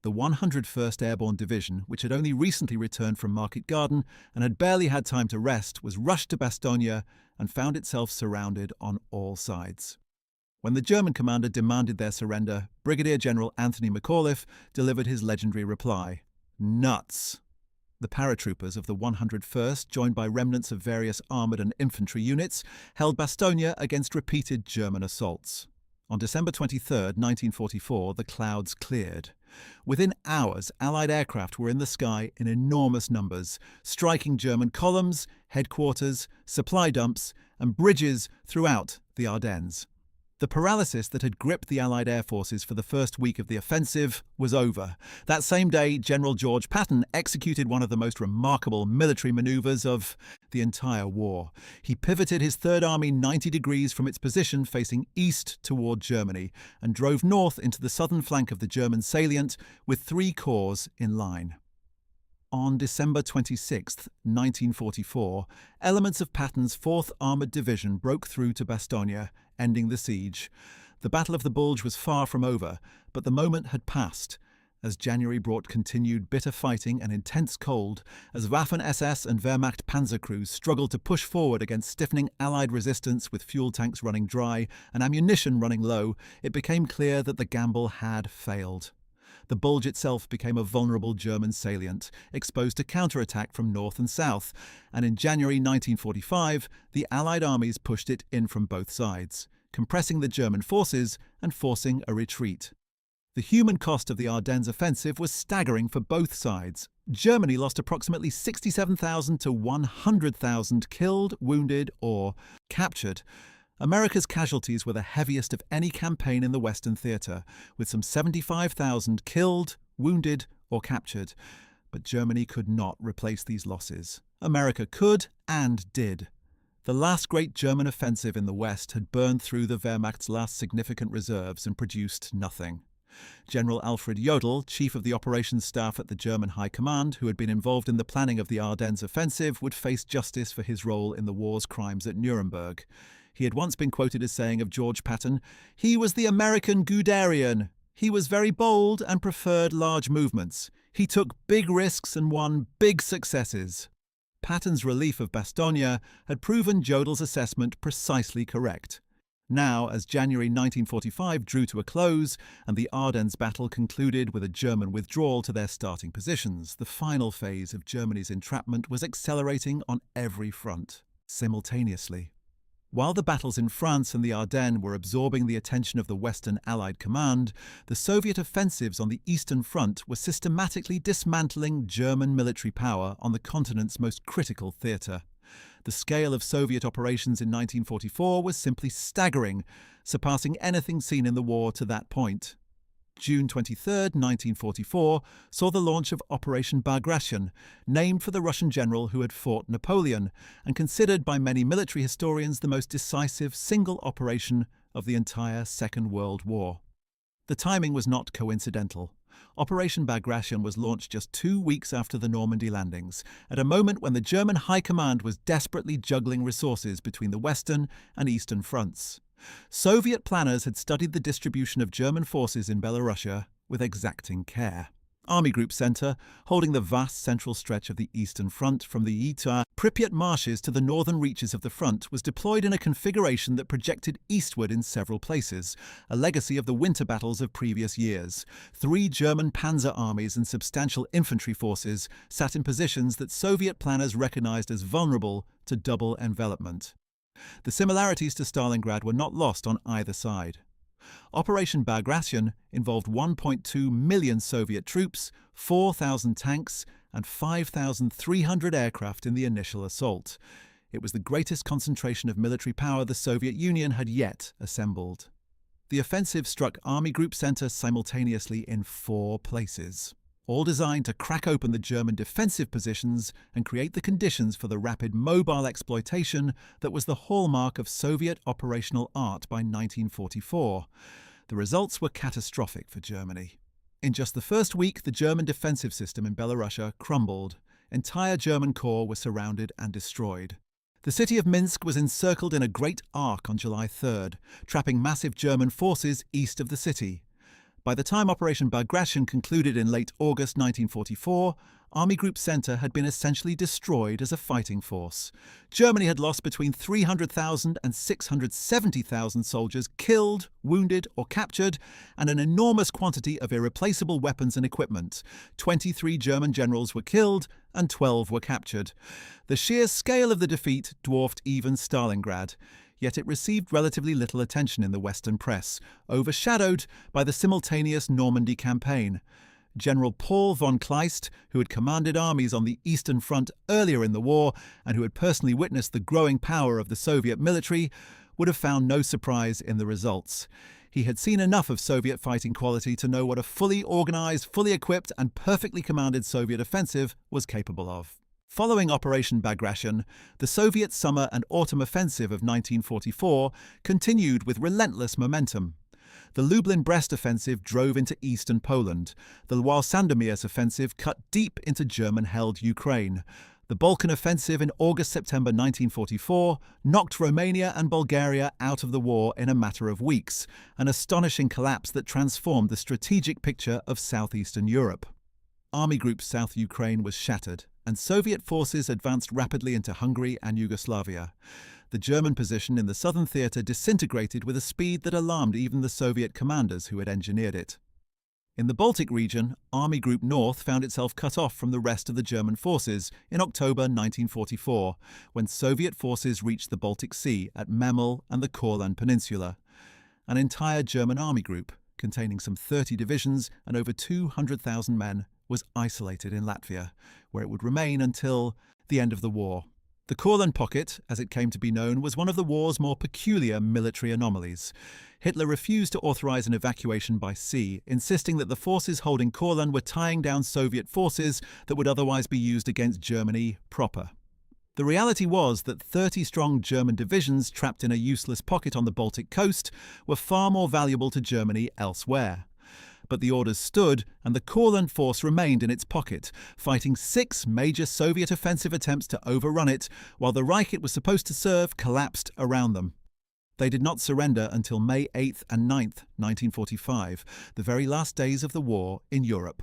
The 101st Airborne Division, which had only recently returned from Market Garden and had barely had time to rest, was rushed to Bastogne and found itself surrounded on all sides. When the German commander demanded their surrender, Brigadier General Anthony McAuliffe delivered his legendary reply: "Nuts." The paratroopers of the 101st, joined by remnants of various armoured and infantry units, held Bastogne against repeated German assaults. On December 23, 1944, the clouds cleared. Within hours, Allied aircraft were in the sky in enormous numbers, striking German columns, headquarters, supply dumps, and bridges throughout the Ardennes. The paralysis that had gripped the Allied air forces for the first week of the offensive was over. That same day, General George Patton executed one of the most remarkable military manoeuvres of the entire war. He pivoted his Third Army 90 degrees from its position facing east toward Germany and drove north into the southern flank of the German salient with 3 corps in line. On December 26, 1944, elements of Patton's 4th Armoured Division broke through to Bastogne, ending the siege. The Battle of the Bulge was far from over, but the moment had passed, as January brought continued bitter fighting and intense cold, as Waffen-SS and Wehrmacht panzer crews struggled to push forward against stiffening Allied resistance with fuel tanks running dry and ammunition running low, it became clear that the gamble had failed. The Bulge itself became a vulnerable German salient, exposed to counterattack from north and south, and in January 1945, the Allied armies pushed it in from both sides, compressing the German forces and forcing a retreat. The human cost of the Ardennes offensive was staggering for both sides. Germany lost approximately 67,000 to 100,000 killed, wounded, or captured. America's casualties were the heaviest of any campaign in the Western theatre, with some 75,000 killed, wounded, or captured. But Germany could not replace these losses. America could and did. The last great German offensive in the West had burned through the Wehrmacht's last significant reserves and produced nothing. General Alfred Jodl, chief of the operations staff at the German High Command, who had been involved in the planning of the Ardennes offensive, would face justice for his role in the war's crimes at Nuremberg. He had once been quoted as saying of George Patton, "He was the American Guderian. He was very bold and preferred large movements. He took big risks and won big successes." Patton's relief of Bastogne had proven Jodl's assessment precisely correct. Now, as January 1945 drew to a close and the Ardennes battle concluded with a German withdrawal to their starting positions, the final phase of Germany's entrapment was accelerating on every front, simultaneously. While the battles in France and the Ardennes were absorbing the attention of the Western Allied Command, the Soviet offensives on the Eastern Front were systematically dismantling German military power on the continent's most critical theatre. The scale of Soviet operations in 1944 was simply staggering, surpassing anything seen in the war to that point. June 23, 1944, saw the launch of Operation Bagration, named for the Russian general who had fought Napoleon, and considered by many military historians the most decisive single operation of the entire Second World War. The timing was not coincidental. Operation Bagration was launched just 2 weeks after the Normandy landings, at a moment when the German High Command was desperately juggling resources between the Western and Eastern fronts. Soviet planners had studied the distribution of German forces in Belorussia with exacting care. Army Group Center, holding the vast central stretch of the Eastern Front from the Pripyat marshes to the northern reaches of the front, was deployed in a configuration that projected eastward in several places, a legacy of the winter battles of previous years. 3 German panzer armies and substantial infantry forces sat in positions that Soviet planners recognized as vulnerable to double envelopment. The similarities to Stalingrad were not lost on either side. Operation Bagration involved 1.2 million Soviet troops, 4,000 tanks, and 5,300 aircraft in the initial assault. It was the greatest concentration of military power the Soviet Union had yet assembled. The offensive struck Army Group Center simultaneously in 4 places, all designed to crack open the German defensive positions and create the conditions for the rapid mobile exploitation that was the hallmark of Soviet operational art by 1944. The results were catastrophic for Germany. In just the first week, the German defensive system in Belorussia crumbled. Entire German corps were surrounded and destroyed. The city of Minsk was encircled in a great arc on July 3rd, trapping massive German forces east of the city. By the time Operation Bagration concluded in late August 1944, Army Group Center had been essentially destroyed as a fighting force. Germany had lost between 300,000 and 670,000 soldiers killed, wounded, or captured, and an enormous quantity of irreplaceable weapons and equipment. 23 German generals were killed and 12 were captured. The sheer scale of the defeat dwarfed even Stalingrad. Yet it received relatively little attention in the Western press, overshadowed by the simultaneous Normandy campaign. General Paul von Kleist, who had commanded armies on the Eastern Front earlier in the war and who had personally witnessed the growing power of the Soviet military, would have found no surprise in the results. He had seen enough of Soviet fighting quality to know what a fully organized, fully equipped and perfectly commanded Soviet offensive was capable of. Following Operation Bagration, the Soviet summer and autumn offensive of 1944 continued with relentless momentum. The Lublin-Brest offensive drove into eastern Poland. The Loire-Sandomierz offensive cut deep into German-held Ukraine. The Balkan offensive in August-September 1944 knocked Romania and Bulgaria out of the war in a matter of weeks, an astonishing collapse that transformed the strategic picture of southeastern Europe. Army Group South Ukraine was shattered, and Soviet forces advanced rapidly into Hungary and Yugoslavia. The German position in the southern theatre disintegrated with a speed that alarmed even the Soviet commanders who had engineered it. In the Baltic region, Army Group North found itself cut off from the rest of the German forces in October 1944, when Soviet forces reached the Baltic Sea at Memel and the Courland Peninsula. An entire German army group, containing some 30 divisions and over 200,000 men, was isolated in Latvia, where it would remain until the end of the war. The Courland Pocket, as it came to be known, was one of the war's more peculiar military anomalies. Hitler refused to authorize an evacuation by sea, insisting that the forces holding Courland were tying down Soviet forces that would otherwise be used against Germany proper. The reality was that 30-strong German divisions trapped in a useless pocket on the Baltic coast were far more valuable to Germany elsewhere. But the orders stood, and the Courland force remained in its pocket, fighting 6 major Soviet offensive attempts to overrun it, while the Reich it was supposed to serve collapsed around them. They did not surrender until May 8th and 9th, 1945, the very last days of the war in Europe.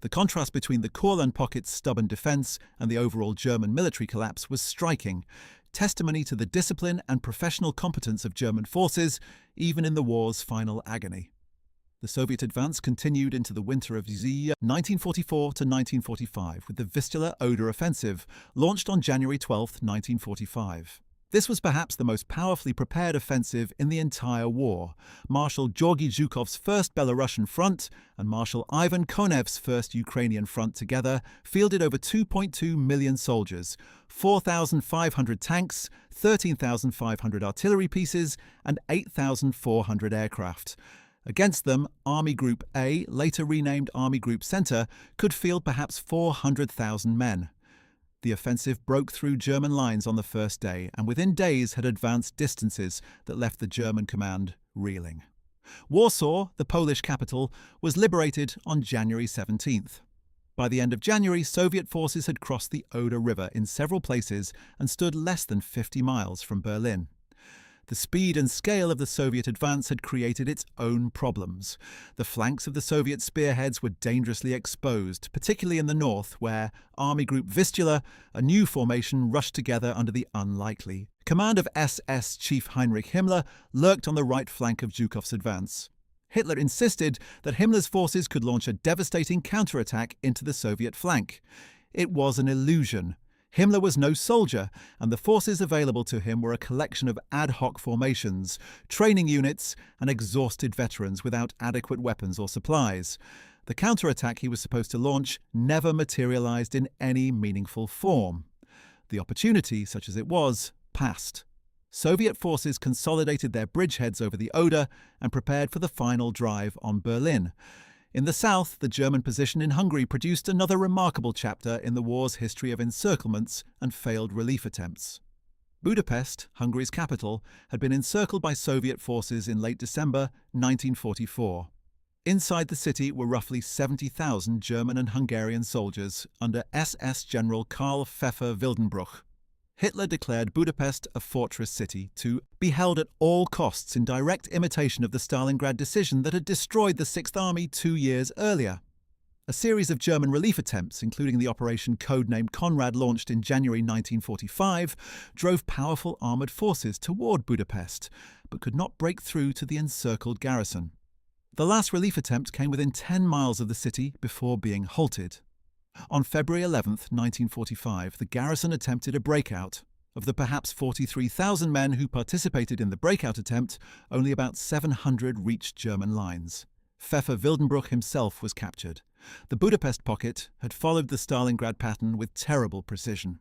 The contrast between the Courland pocket's stubborn defense and the overall German military collapse was striking, testimony to the discipline and professional competence of German forces, even in the war's final agony. The Soviet advance continued into the winter of 1944 to 1945 with the Vistula-Oder offensive, launched on January 12, 1945. This was perhaps the most powerfully prepared offensive in the entire war. Marshal Georgy Zhukov's first Belarusian front and Marshal Ivan Konev's first Ukrainian front together fielded over 2.2 million soldiers, 4,500 tanks, 13,500 artillery pieces, and 8,400 aircraft. Against them, Army Group A, later renamed Army Group Center, could field perhaps 400,000 men. The offensive broke through German lines on the first day and within days had advanced distances that left the German command reeling. Warsaw, the Polish capital, was liberated on January 17th. By the end of January, Soviet forces had crossed the Oder River in several places and stood less than 50 miles from Berlin. The speed and scale of the Soviet advance had created its own problems. The flanks of the Soviet spearheads were dangerously exposed, particularly in the north, where Army Group Vistula, a new formation, rushed together under the unlikely command of SS Chief Heinrich Himmler, lurked on the right flank of Zhukov's advance. Hitler insisted that Himmler's forces could launch a devastating counterattack into the Soviet flank. It was an illusion. Himmler was no soldier, and the forces available to him were a collection of ad hoc formations, training units, and exhausted veterans without adequate weapons or supplies. The counterattack he was supposed to launch never materialized in any meaningful form. The opportunity, such as it was, passed. Soviet forces consolidated their bridgeheads over the Oder and prepared for the final drive on Berlin. In the south, the German position in Hungary produced another remarkable chapter in the war's history of encirclements and failed relief attempts. Budapest, Hungary's capital, had been encircled by Soviet forces in late December 1944. Inside the city were roughly 70,000 German and Hungarian soldiers under SS General Karl Pfeffer Wildenbruch. Hitler declared Budapest a fortress city to be held at all costs in direct imitation of the Stalingrad decision that had destroyed the Sixth Army 2 years earlier. A series of German relief attempts, including the operation codenamed Conrad launched in January 1945, drove powerful armoured forces toward Budapest, but could not break through to the encircled garrison. The last relief attempt came within 10 miles of the city before being halted. On February 11, 1945, the garrison attempted a breakout. Of the perhaps 43,000 men who participated in the breakout attempt, only about 700 reached German lines. Pfeffer Wildenbruch himself was captured. The Budapest pocket had followed the Stalingrad pattern with terrible precision.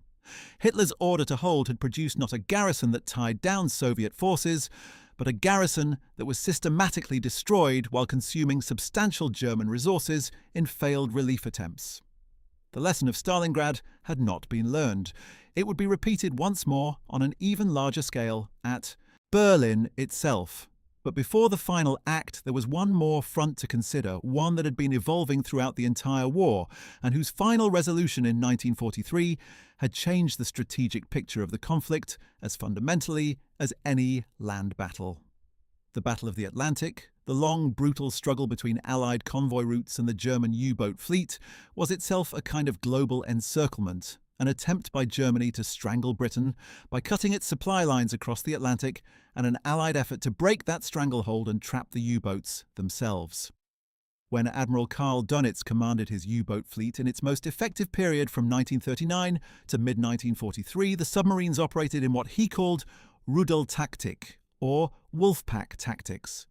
Hitler's order to hold had produced not a garrison that tied down Soviet forces, but a garrison that was systematically destroyed while consuming substantial German resources in failed relief attempts. The lesson of Stalingrad had not been learned. It would be repeated once more on an even larger scale at Berlin itself. But before the final act, there was one more front to consider, one that had been evolving throughout the entire war, and whose final resolution in 1943 had changed the strategic picture of the conflict as fundamentally as any land battle. The Battle of the Atlantic, the long, brutal struggle between Allied convoy routes and the German U-boat fleet, was itself a kind of global encirclement, an attempt by Germany to strangle Britain by cutting its supply lines across the Atlantic, and an Allied effort to break that stranglehold and trap the U-boats themselves. When Admiral Karl Dönitz commanded his U-boat fleet in its most effective period from 1939 to mid-1943, the submarines operated in what he called Rudeltaktik, or wolfpack tactics.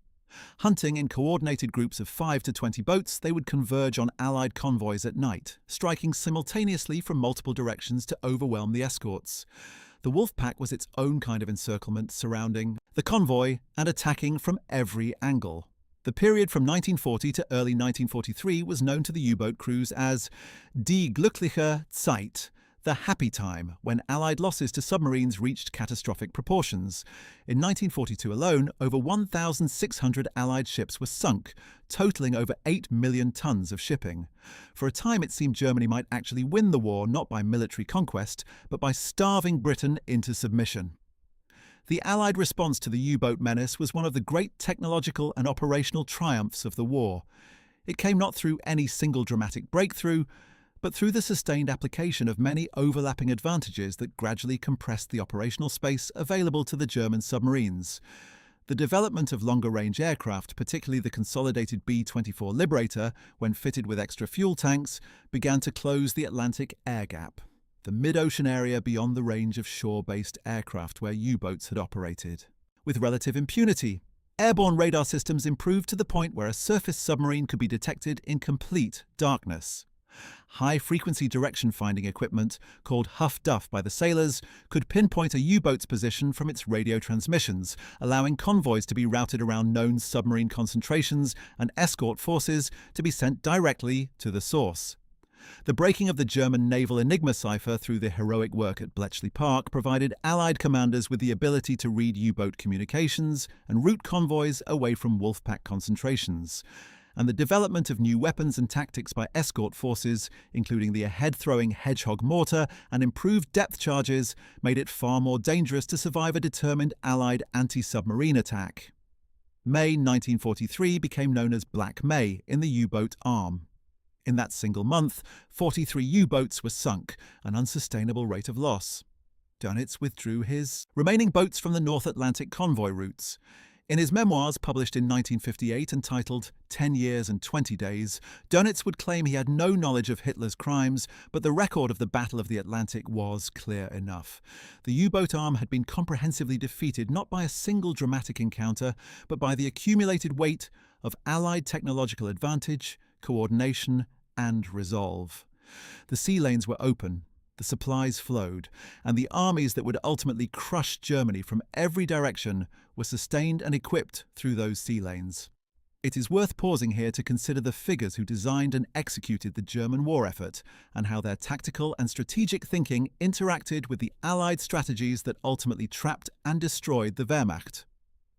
Hunting in coordinated groups of 5 to 20 boats, they would converge on Allied convoys at night, striking simultaneously from multiple directions to overwhelm the escorts. The wolfpack was its own kind of encirclement surrounding the convoy and attacking from every angle. The period from 1940 to early 1943 was known to the U-boat crews as Die glückliche Zeit, the happy time, when Allied losses to submarines reached catastrophic proportions. In 1942 alone, over 1,600 Allied ships were sunk, totaling over 8 million tons of shipping. For a time it seemed Germany might actually win the war not by military conquest, but by starving Britain into submission. The Allied response to the U-boat menace was one of the great technological and operational triumphs of the war. It came not through any single dramatic breakthrough, but through the sustained application of many overlapping advantages that gradually compressed the operational space available to the German submarines. The development of longer-range aircraft, particularly the consolidated B-24 Liberator, when fitted with extra fuel tanks, began to close the Atlantic air gap, the mid-ocean area beyond the range of shore-based aircraft where U-boats had operated. With relative impunity, airborne radar systems improved to the point where a surface submarine could be detected in complete darkness. High-frequency direction-finding equipment, called Huff-Duff by the sailors, could pinpoint a U-boat's position from its radio transmissions, allowing convoys to be routed around known submarine concentrations and escort forces to be sent directly to the source. The breaking of the German naval Enigma cipher through the heroic work at Bletchley Park provided Allied commanders with the ability to read U-boat communications and route convoys away from wolfpack concentrations. And the development of new weapons and tactics by escort forces, including the ahead-throwing Hedgehog mortar and improved depth charges, made it far more dangerous to survive a determined Allied anti-submarine attack. May 1943 became known as Black May in the U-boat arm. In that single month, 43 U-boats were sunk, an unsustainable rate of loss. Dönitz withdrew his remaining boats from the North Atlantic convoy routes. In his memoirs published in 1958 entitled 10 Years and 20 Days, Dönitz would claim he had no knowledge of Hitler's crimes, but the record of the Battle of the Atlantic was clear enough. The U-boat arm had been comprehensively defeated not by a single dramatic encounter, but by the accumulated weight of Allied technological advantage, coordination, and resolve. The sea lanes were open, the supplies flowed, and the armies that would ultimately crush Germany from every direction were sustained and equipped through those sea lanes. It is worth pausing here to consider the figures who designed and executed the German war effort, and how their tactical and strategic thinking interacted with the Allied strategies that ultimately trapped and destroyed the Wehrmacht.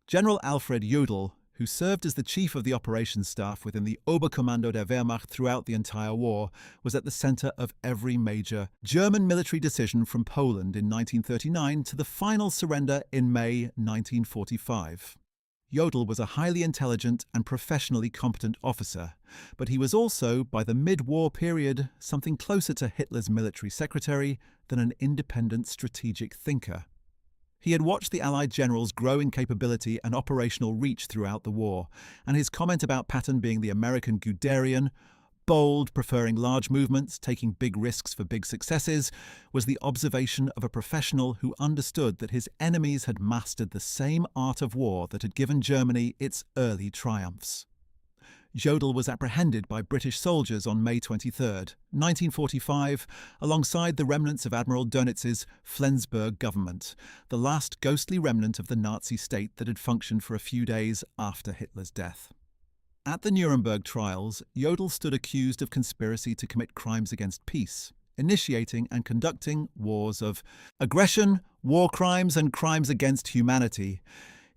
General Alfred Jodl, who served as the chief of the operations staff within the Oberkommando der Wehrmacht throughout the entire war, was at the center of every major German military decision from Poland in 1939 to the final surrender in May 1945. Jodl was a highly intelligent and professionally competent officer, but he was also, by the mid-war period, something closer to Hitler's military secretary than an independent strategic thinker. He had watched the Allied generals grow in capability and operational reach throughout the war, and his comment about Patton being the American Guderian, bold, preferring large movements, taking big risks for big successes, was the observation of a professional who understood that his enemies had mastered the same art of war that had given Germany its early triumphs. Jodl was apprehended by British soldiers on May 23, 1945, alongside the remnants of Admiral Dönitz's Flensburg government, the last ghostly remnant of the Nazi state that had functioned for a few days after Hitler's death. At the Nuremberg trials, Jodl stood accused of conspiracy to commit crimes against peace, initiating and conducting wars of aggression, war crimes, and crimes against humanity.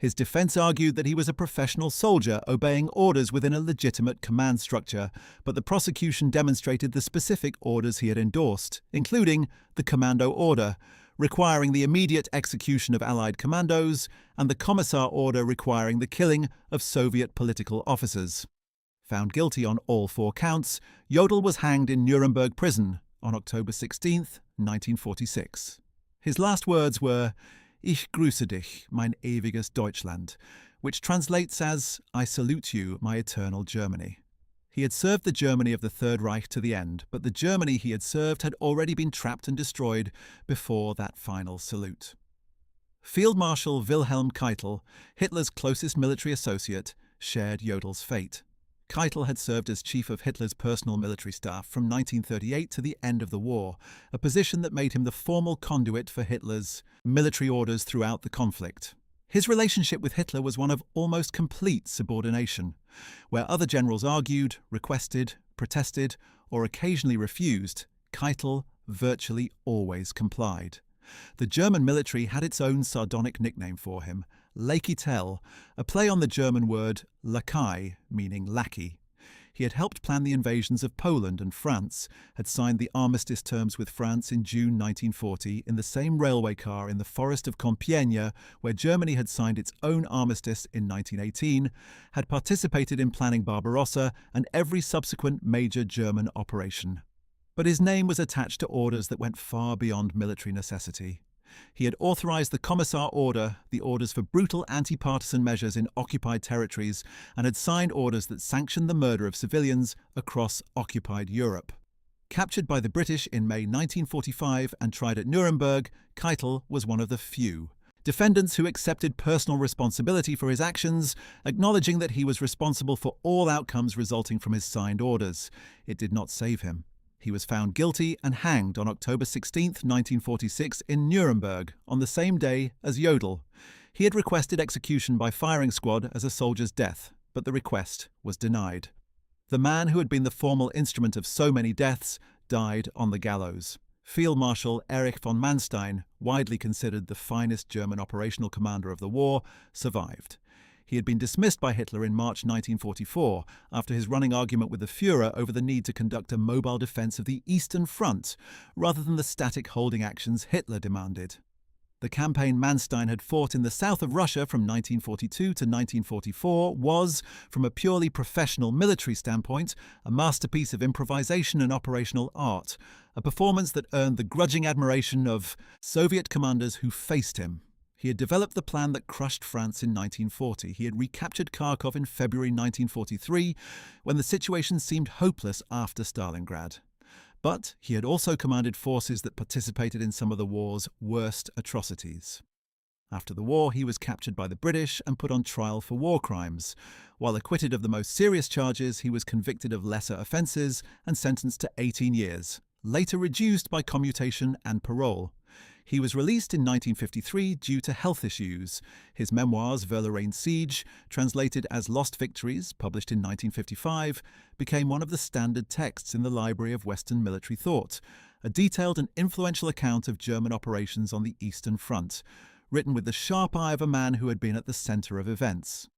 His defense argued that he was a professional soldier obeying orders within a legitimate command structure, but the prosecution demonstrated the specific orders he had endorsed, including the Commando Order, requiring the immediate execution of Allied commandos, and the Commissar Order requiring the killing of Soviet political officers. Found guilty on all 4 counts, Jodl was hanged in Nuremberg prison on October 16, 1946. His last words were, "Ich grüße dich, mein ewiges Deutschland," which translates as, "I salute you, my eternal Germany." He had served the Germany of the Third Reich to the end, but the Germany he had served had already been trapped and destroyed before that final salute. Field Marshal Wilhelm Keitel, Hitler's closest military associate, shared Jodl's fate. Keitel had served as chief of Hitler's personal military staff from 1938 to the end of the war, a position that made him the formal conduit for Hitler's military orders throughout the conflict. His relationship with Hitler was one of almost complete subordination, where other generals argued, requested, protested, or occasionally refused. Keitel virtually always complied. The German military had its own sardonic nickname for him, Lakitel, a play on the German word Lakai, meaning lackey. He had helped plan the invasions of Poland and France, had signed the armistice terms with France in June 1940 in the same railway car in the forest of Compiègne where Germany had signed its own armistice in 1918, had participated in planning Barbarossa and every subsequent major German operation. But his name was attached to orders that went far beyond military necessity. He had authorized the Commissar Order, the orders for brutal anti-partisan measures in occupied territories, and had signed orders that sanctioned the murder of civilians across occupied Europe. Captured by the British in May 1945 and tried at Nuremberg, Keitel was one of the few defendants who accepted personal responsibility for his actions, acknowledging that he was responsible for all outcomes resulting from his signed orders. It did not save him. He was found guilty and hanged on October 16, 1946 in Nuremberg, on the same day as Jodl. He had requested execution by firing squad as a soldier's death, but the request was denied. The man who had been the formal instrument of so many deaths died on the gallows. Field Marshal Erich von Manstein, widely considered the finest German operational commander of the war, survived. He had been dismissed by Hitler in March 1944 after his running argument with the Führer over the need to conduct a mobile defense of the Eastern Front rather than the static holding actions Hitler demanded. The campaign Manstein had fought in the south of Russia from 1942 to 1944 was, from a purely professional military standpoint, a masterpiece of improvisation and operational art, a performance that earned the grudging admiration of Soviet commanders who faced him. He had developed the plan that crushed France in 1940. He had recaptured Kharkov in February 1943, when the situation seemed hopeless after Stalingrad. But he had also commanded forces that participated in some of the war's worst atrocities. After the war, he was captured by the British and put on trial for war crimes. While acquitted of the most serious charges, he was convicted of lesser offences and sentenced to 18 years, later reduced by commutation and parole. He was released in 1953 due to health issues. His memoirs, Verlorraine Siege, translated as Lost Victories, published in 1955, became one of the standard texts in the Library of Western Military Thought, a detailed and influential account of German operations on the Eastern Front, written with the sharp eye of a man who had been at the centre of events.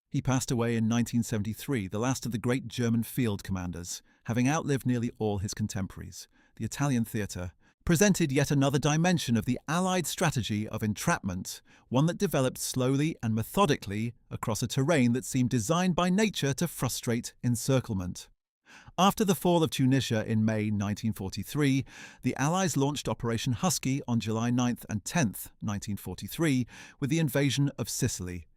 He passed away in 1973, the last of the great German field commanders, having outlived nearly all his contemporaries. The Italian theatre presented yet another dimension of the Allied strategy of entrapment, one that developed slowly and methodically across a terrain that seemed designed by nature to frustrate encirclement. After the fall of Tunisia in May 1943, the Allies launched Operation Husky on July 9th and 10th, 1943, with the invasion of Sicily.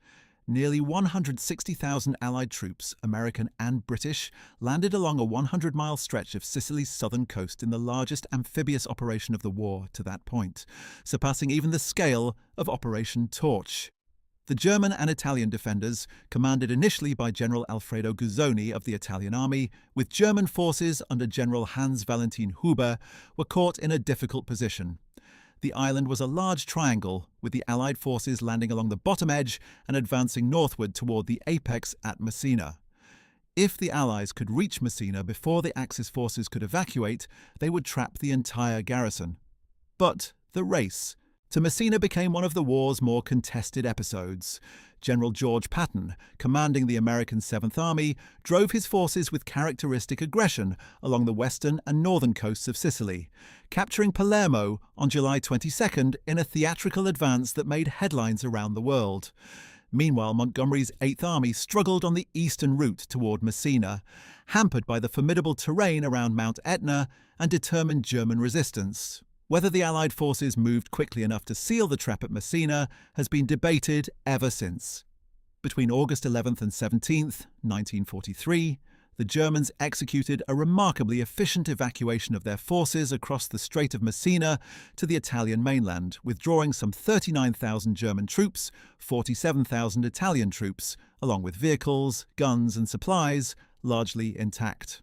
Nearly 160,000 Allied troops, American and British, landed along a 100-mile stretch of Sicily's southern coast in the largest amphibious operation of the war to that point, surpassing even the scale of Operation Torch. The German and Italian defenders, commanded initially by General Alfredo Guzzoni of the Italian army, with German forces under General Hans Valentin Huber, were caught in a difficult position. The island was a large triangle, with the Allied forces landing along the bottom edge and advancing northward toward the apex at Messina. If the Allies could reach Messina before the Axis forces could evacuate, they would trap the entire garrison. But the race to Messina became one of the war's more contested episodes. General George Patton, commanding the American 7th Army, drove his forces with characteristic aggression along the western and northern coasts of Sicily, capturing Palermo on July 22nd in a theatrical advance that made headlines around the world. Meanwhile, Montgomery's 8th Army struggled on the eastern route toward Messina, hampered by the formidable terrain around Mount Etna and determined German resistance. Whether the Allied forces moved quickly enough to seal the trap at Messina has been debated ever since. Between August 11th and 17th, 1943, the Germans executed a remarkably efficient evacuation of their forces across the Strait of Messina to the Italian mainland, withdrawing some 39,000 German troops, 47,000 Italian troops, along with vehicles, guns and supplies, largely intact.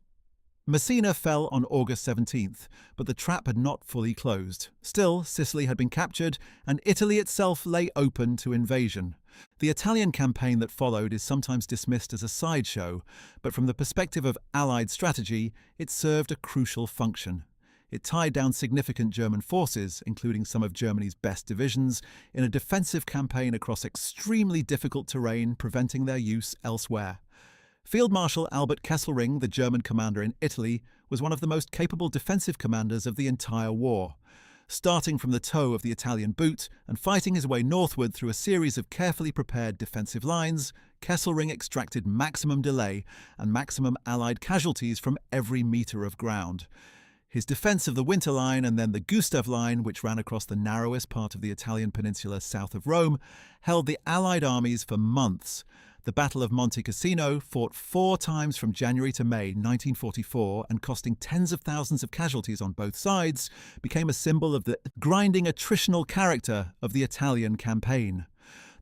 Messina fell on August 17th, but the trap had not fully closed. Still, Sicily had been captured, and Italy itself lay open to invasion. The Italian campaign that followed is sometimes dismissed as a sideshow, but from the perspective of Allied strategy, it served a crucial function. It tied down significant German forces, including some of Germany's best divisions, in a defensive campaign across extremely difficult terrain, preventing their use elsewhere. Field Marshal Albert Kesselring, the German commander in Italy, was one of the most capable defensive commanders of the entire war. Starting from the toe of the Italian boot and fighting his way northward through a series of carefully prepared defensive lines, Kesselring extracted maximum delay and maximum Allied casualties from every metre of ground. His defence of the Winter Line and then the Gustav Line, which ran across the narrowest part of the Italian peninsula south of Rome, held the Allied armies for months. The Battle of Monte Cassino, fought 4 times from January to May 1944 and costing tens of thousands of casualties on both sides, became a symbol of the grinding attritional character of the Italian campaign.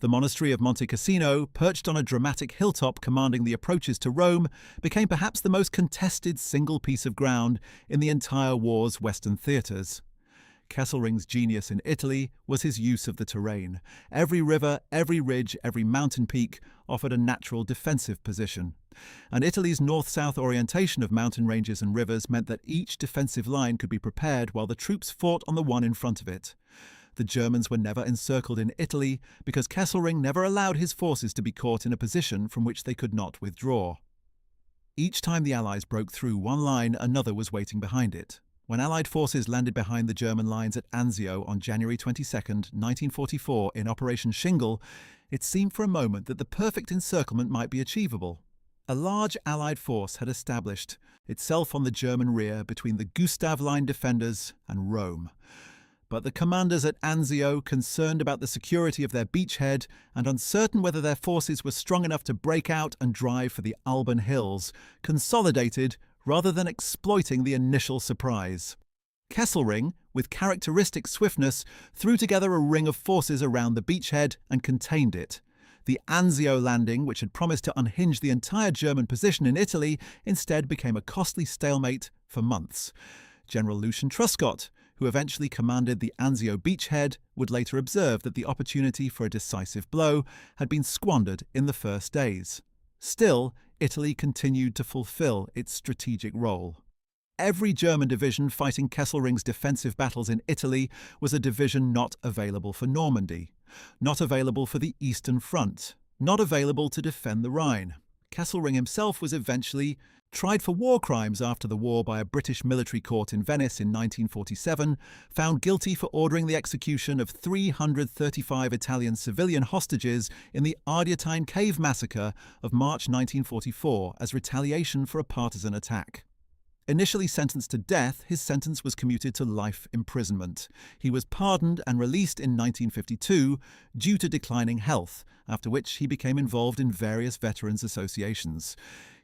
The monastery of Monte Cassino, perched on a dramatic hilltop commanding the approaches to Rome, became perhaps the most contested single piece of ground in the entire war's western theatres. Kesselring's genius in Italy was his use of the terrain. Every river, every ridge, every mountain peak offered a natural defensive position. And Italy's north-south orientation of mountain ranges and rivers meant that each defensive line could be prepared while the troops fought on the one in front of it. The Germans were never encircled in Italy because Kesselring never allowed his forces to be caught in a position from which they could not withdraw. Each time the Allies broke through one line, another was waiting behind it. When Allied forces landed behind the German lines at Anzio on January 22, 1944 in Operation Shingle, it seemed for a moment that the perfect encirclement might be achievable. A large Allied force had established itself on the German rear between the Gustav Line defenders and Rome. But the commanders at Anzio, concerned about the security of their beachhead and uncertain whether their forces were strong enough to break out and drive for the Alban Hills, consolidated rather than exploiting the initial surprise. Kesselring, with characteristic swiftness, threw together a ring of forces around the beachhead and contained it. The Anzio landing, which had promised to unhinge the entire German position in Italy, instead became a costly stalemate for months. General Lucian Truscott, who eventually commanded the Anzio beachhead, would later observe that the opportunity for a decisive blow had been squandered in the first days. Still, Italy continued to fulfill its strategic role. Every German division fighting Kesselring's defensive battles in Italy was a division not available for Normandy, not available for the Eastern Front, not available to defend the Rhine. Kesselring himself was eventually tried for war crimes after the war by a British military court in Venice in 1947, found guilty for ordering the execution of 335 Italian civilian hostages in the Ardeatine Cave massacre of March 1944 as retaliation for a partisan attack. Initially sentenced to death, his sentence was commuted to life imprisonment. He was pardoned and released in 1952 due to declining health, after which he became involved in various veterans' associations.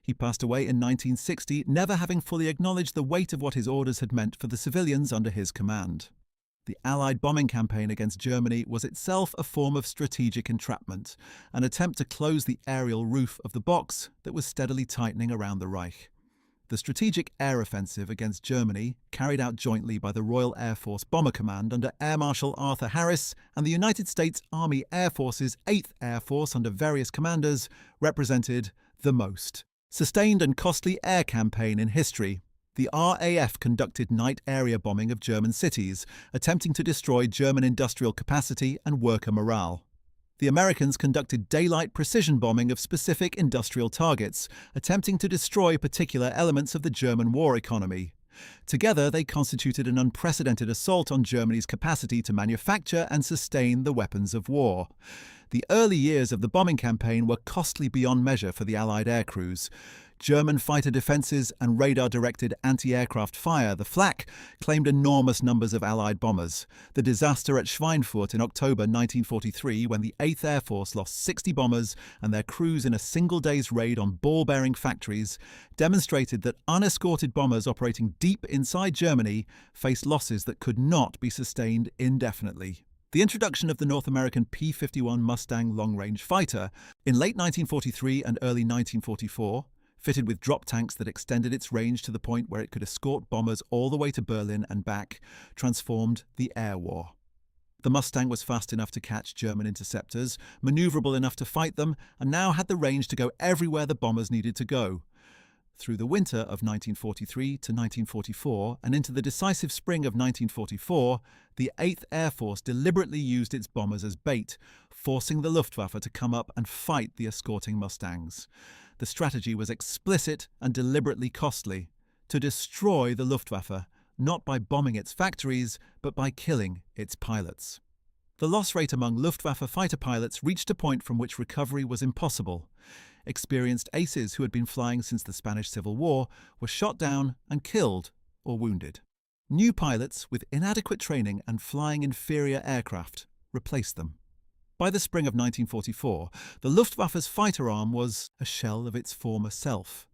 He passed away in 1960, never having fully acknowledged the weight of what his orders had meant for the civilians under his command. The Allied bombing campaign against Germany was itself a form of strategic entrapment, an attempt to close the aerial roof of the box that was steadily tightening around the Reich. The strategic air offensive against Germany, carried out jointly by the Royal Air Force Bomber Command under Air Marshal Arthur Harris and the United States Army Air Force's 8th Air Force under various commanders, represented the most sustained and costly air campaign in history. The RAF conducted night area bombing of German cities, attempting to destroy German industrial capacity and worker morale. The Americans conducted daylight precision bombing of specific industrial targets, attempting to destroy particular elements of the German war economy. Together, they constituted an unprecedented assault on Germany's capacity to manufacture and sustain the weapons of war. The early years of the bombing campaign were costly beyond measure for the Allied air crews. German fighter defences and radar-directed anti-aircraft fire, the flak, claimed enormous numbers of Allied bombers. The disaster at Schweinfurt in October 1943, when the 8th Air Force lost 60 bombers and their crews in a single day's raid on ball-bearing factories, demonstrated that unescorted bombers operating deep inside Germany faced losses that could not be sustained indefinitely. The introduction of the North American P-51 Mustang long-range fighter in late 1943 and early 1944, fitted with drop tanks that extended its range to the point where it could escort bombers all the way to Berlin and back, transformed the air war. The Mustang was fast enough to catch German interceptors, maneuverable enough to fight them, and now had the range to go everywhere the bombers needed to go. Through the winter of 1943 to 1944 and into the decisive spring of 1944, the 8th Air Force deliberately used its bombers as bait, forcing the Luftwaffe to come up and fight the escorting Mustangs. The strategy was explicit and deliberately costly: to destroy the Luftwaffe, not by bombing its factories, but by killing its pilots. The loss rate among Luftwaffe fighter pilots reached a point from which recovery was impossible. Experienced aces who had been flying since the Spanish Civil War were shot down and killed or wounded. New pilots with inadequate training and flying inferior aircraft replaced them. By the spring of 1944, the Luftwaffe's fighter arm was a shell of its former self.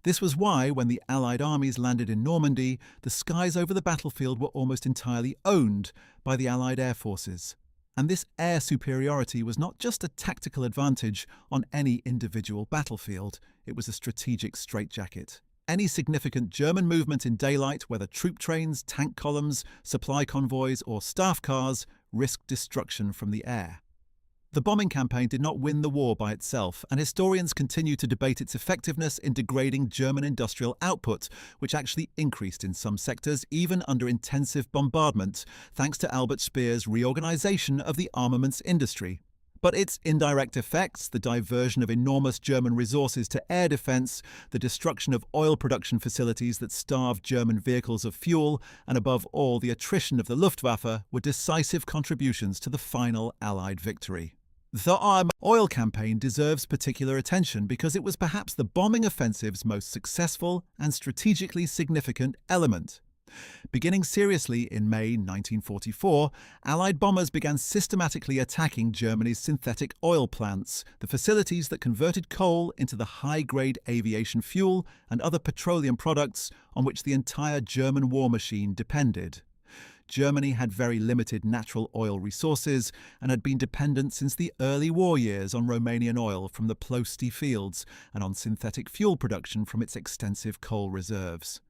This was why, when the Allied armies landed in Normandy, the skies over the battlefield were almost entirely owned by the Allied air forces. And this air superiority was not just a tactical advantage on any individual battlefield, it was a strategic straitjacket. Any significant German movement in daylight, whether troop trains, tank columns, supply convoys, or staff cars, risked destruction from the air. The bombing campaign did not win the war by itself, and historians continue to debate its effectiveness in degrading German industrial output, which actually increased in some sectors even under intensive bombardment, thanks to Albert Speer's reorganization of the armaments industry. But its indirect effects, the diversion of enormous German resources to air defense, the destruction of oil production facilities that starved German vehicles of fuel, and above all the attrition of the Luftwaffe, were decisive contributions to the final Allied victory. The oil campaign deserves particular attention because it was perhaps the bombing offensive's most successful and strategically significant element. Beginning seriously in May 1944, Allied bombers began systematically attacking Germany's synthetic oil plants, the facilities that converted coal into the high-grade aviation fuel and other petroleum products on which the entire German war machine depended. Germany had very limited natural oil resources and had been dependent since the early war years on Romanian oil from the Plosti fields and on synthetic fuel production from its extensive coal reserves.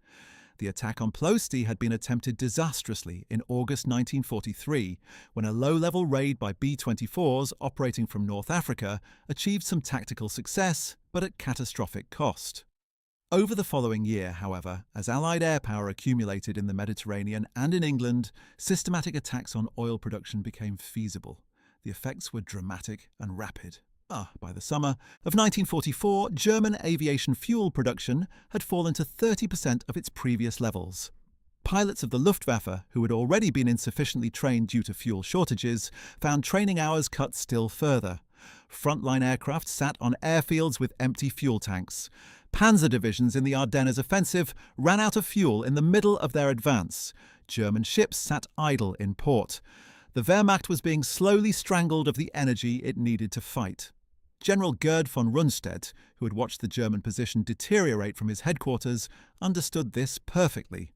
The attack on Plosti had been attempted disastrously in August 1943, when a low-level raid by B-24s operating from North Africa achieved some tactical success, but at catastrophic cost. Over the following year, however, as Allied air power accumulated in the Mediterranean and in England, systematic attacks on oil production became feasible. The effects were dramatic and rapid. By the summer of 1944, German aviation fuel production had fallen to 30% of its previous levels. Pilots of the Luftwaffe, who had already been insufficiently trained due to fuel shortages, found training hours cut still further. Frontline aircraft sat on airfields with empty fuel tanks. Panzer divisions in the Ardennes offensive ran out of fuel in the middle of their advance. German ships sat idle in port. The Wehrmacht was being slowly strangled of the energy it needed to fight. General Gerd von Rundstedt, who had watched the German position deteriorate from his headquarters, understood this perfectly.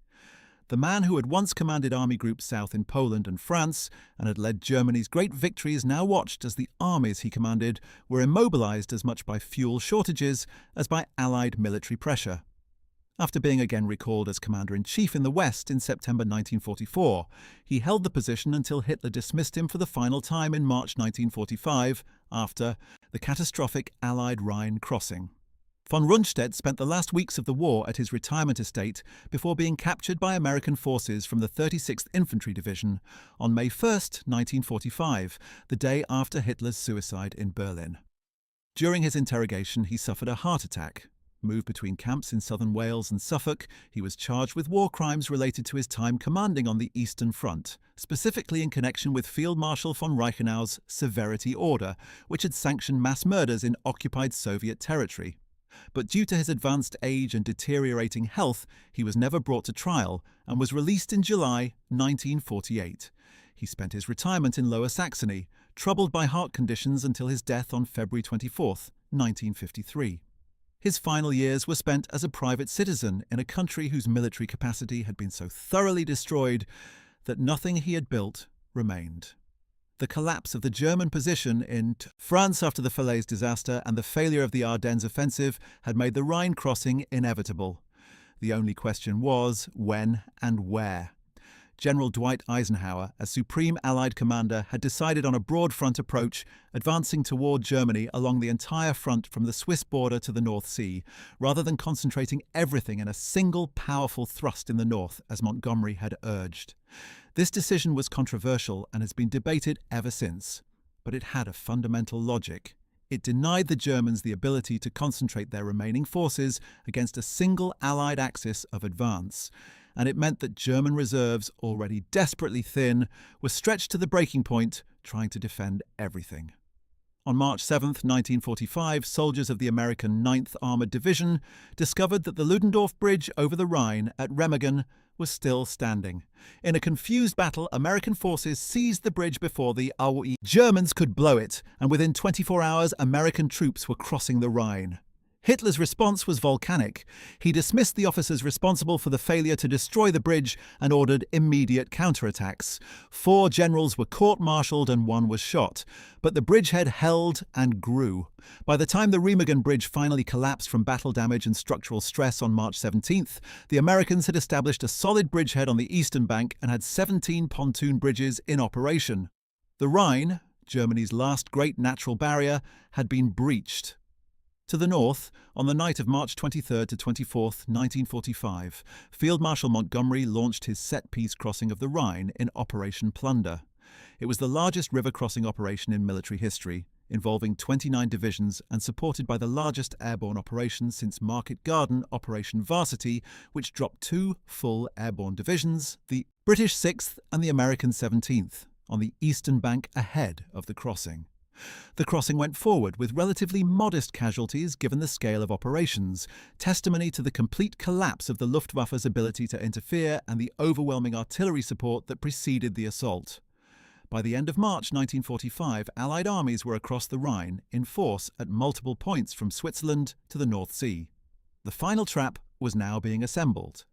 The man who had once commanded Army Group South in Poland and France and had led Germany's great victories now watched as the armies he commanded were immobilized as much by fuel shortages as by Allied military pressure. After being again recalled as Commander-in-Chief in the West in September 1944, he held the position until Hitler dismissed him for the final time in March 1945 after the catastrophic Allied Rhine crossing. Von Rundstedt spent the last weeks of the war at his retirement estate before being captured by American forces from the 36th Infantry Division on May 1, 1945, the day after Hitler's suicide in Berlin. During his interrogation, he suffered a heart attack. Moved between camps in southern Wales and Suffolk, he was charged with war crimes related to his time commanding on the Eastern Front, specifically in connection with Field Marshal von Reichenau's Severity Order, which had sanctioned mass murders in occupied Soviet territory. But due to his advanced age and deteriorating health, he was never brought to trial and was released in July 1948. He spent his retirement in Lower Saxony, troubled by heart conditions until his death on February 24, 1953. His final years were spent as a private citizen in a country whose military capacity had been so thoroughly destroyed that nothing he had built remained. The collapse of the German position in France after the Falaise disaster and the failure of the Ardennes offensive had made the Rhine crossing inevitable. The only question was when and where. General Dwight Eisenhower, as Supreme Allied Commander, had decided on a broad front approach, advancing toward Germany along the entire front from the Swiss border to the North Sea, rather than concentrating everything in a single powerful thrust in the north, as Montgomery had urged. This decision was controversial and has been debated ever since, but it had a fundamental logic. It denied the Germans the ability to concentrate their remaining forces against a single Allied axis of advance, and it meant that German reserves, already desperately thin, were stretched to the breaking point, trying to defend everything. On March 7, 1945, soldiers of the American 9th Armored Division discovered that the Ludendorff Bridge over the Rhine at Remagen was still standing. In a confused battle, American forces seized the bridge before the Germans could blow it, and within 24 hours, American troops were crossing the Rhine. Hitler's response was volcanic. He dismissed the officers responsible for the failure to destroy the bridge and ordered immediate counterattacks. 4 generals were court-martialed and 1 was shot, but the bridgehead held and grew. By the time the Remagen Bridge finally collapsed from battle damage and structural stress on March 17th, the Americans had established a solid bridgehead on the eastern bank and had 17 pontoon bridges in operation. The Rhine, Germany's last great natural barrier, had been breached. To the north, on the night of March 23 to 24, 1945, Field Marshal Montgomery launched his set-piece crossing of the Rhine in Operation Plunder. It was the largest river crossing operation in military history, involving 29 divisions and supported by the largest airborne operation since Market Garden Operation Varsity, which dropped 2 full airborne divisions, the British 6th and the American 17th, on the eastern bank ahead of the crossing. The crossing went forward with relatively modest casualties given the scale of operations, testimony to the complete collapse of the Luftwaffe's ability to interfere and the overwhelming artillery support that preceded the assault. By the end of March 1945, Allied armies were across the Rhine in force at multiple points from Switzerland to the North Sea. The final trap was now being assembled.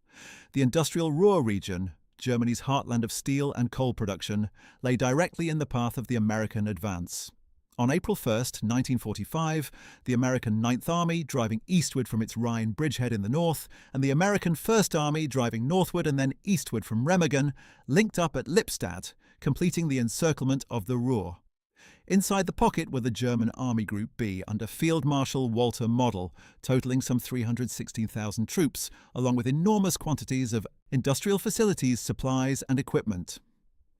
The industrial Ruhr region, Germany's heartland of steel and coal production, lay directly in the path of the American advance. On April 1, 1945, the American 9th Army, driving eastward from its Rhine bridgehead in the north, and the American 1st Army, driving northward and then eastward from Remagen, linked up at Lippstadt, completing the encirclement of the Ruhr. Inside the pocket were the German Army Group B under Field Marshal Walter Model, totaling some 316,000 troops, along with enormous quantities of industrial facilities, supplies and equipment.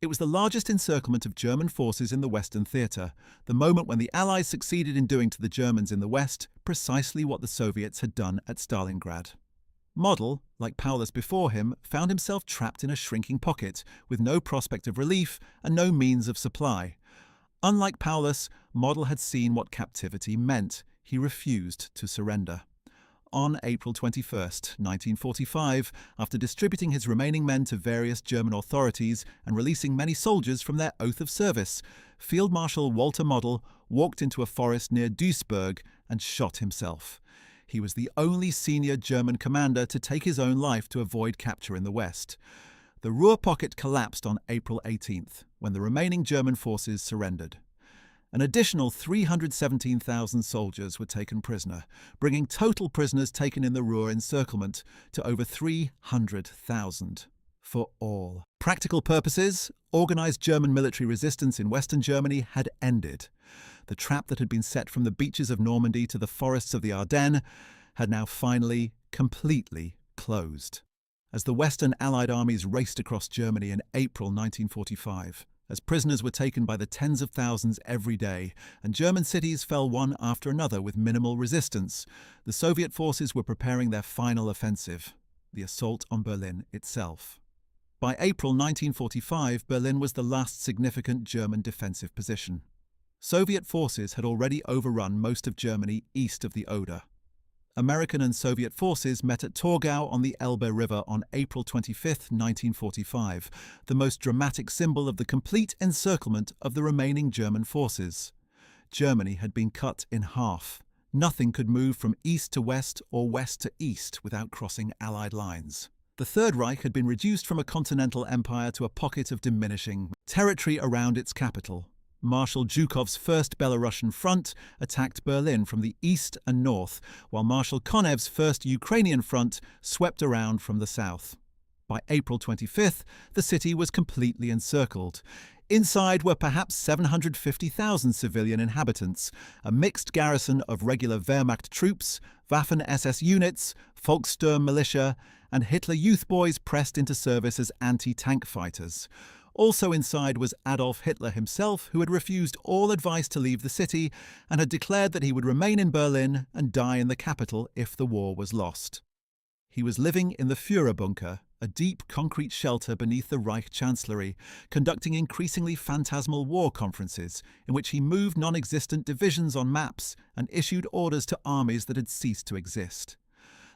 It was the largest encirclement of German forces in the Western Theatre, the moment when the Allies succeeded in doing to the Germans in the West precisely what the Soviets had done at Stalingrad. Model, like Paulus before him, found himself trapped in a shrinking pocket, with no prospect of relief and no means of supply. Unlike Paulus, Model had seen what captivity meant. He refused to surrender. On April 21, 1945, after distributing his remaining men to various German authorities and releasing many soldiers from their oath of service, Field Marshal Walter Model walked into a forest near Duisburg and shot himself. He was the only senior German commander to take his own life to avoid capture in the West. The Ruhr pocket collapsed on April 18th, when the remaining German forces surrendered. An additional 317,000 soldiers were taken prisoner, bringing total prisoners taken in the Ruhr encirclement to over 300,000. For all practical purposes, organised German military resistance in Western Germany had ended. The trap that had been set from the beaches of Normandy to the forests of the Ardennes had now finally, completely closed. As the Western Allied armies raced across Germany in April 1945, as prisoners were taken by the tens of thousands every day, and German cities fell one after another with minimal resistance, the Soviet forces were preparing their final offensive, the assault on Berlin itself. By April 1945, Berlin was the last significant German defensive position. Soviet forces had already overrun most of Germany east of the Oder. American and Soviet forces met at Torgau on the Elbe River on April 25, 1945, the most dramatic symbol of the complete encirclement of the remaining German forces. Germany had been cut in half. Nothing could move from east to west or west to east without crossing Allied lines. The Third Reich had been reduced from a continental empire to a pocket of diminishing territory around its capital. Marshal Zhukov's First Belarusian Front attacked Berlin from the east and north, while Marshal Konev's First Ukrainian Front swept around from the south. By April 25th, the city was completely encircled. Inside were perhaps 750,000 civilian inhabitants, a mixed garrison of regular Wehrmacht troops, Waffen-SS units, Volkssturm militia, and Hitler Youth Boys pressed into service as anti-tank fighters. Also inside was Adolf Hitler himself, who had refused all advice to leave the city and had declared that he would remain in Berlin and die in the capital if the war was lost. He was living in the Führerbunker, a deep concrete shelter beneath the Reich Chancellery, conducting increasingly phantasmal war conferences in which he moved non-existent divisions on maps and issued orders to armies that had ceased to exist.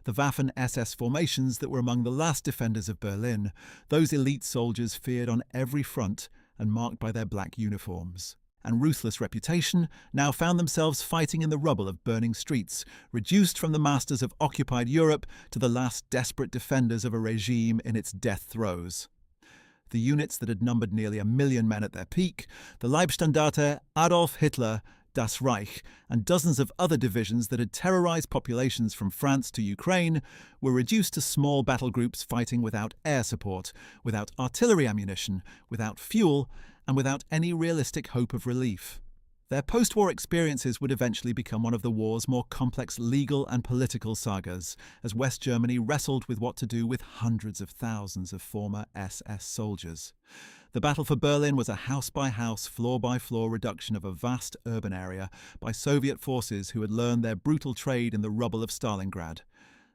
The Waffen-SS formations that were among the last defenders of Berlin, those elite soldiers feared on every front and marked by their black uniforms, and ruthless reputation, now found themselves fighting in the rubble of burning streets, reduced from the masters of occupied Europe to the last desperate defenders of a regime in its death throes. The units that had numbered nearly 1 million men at their peak, the Leibstandarte Adolf Hitler, Das Reich, and dozens of other divisions that had terrorized populations from France to Ukraine, were reduced to small battle groups fighting without air support, without artillery ammunition, without fuel, and without any realistic hope of relief. Their post-war experiences would eventually become one of the war's more complex legal and political sagas, as West Germany wrestled with what to do with hundreds of thousands of former SS soldiers. The battle for Berlin was a house-by-house, floor-by-floor reduction of a vast urban area by Soviet forces who had learned their brutal trade in the rubble of Stalingrad.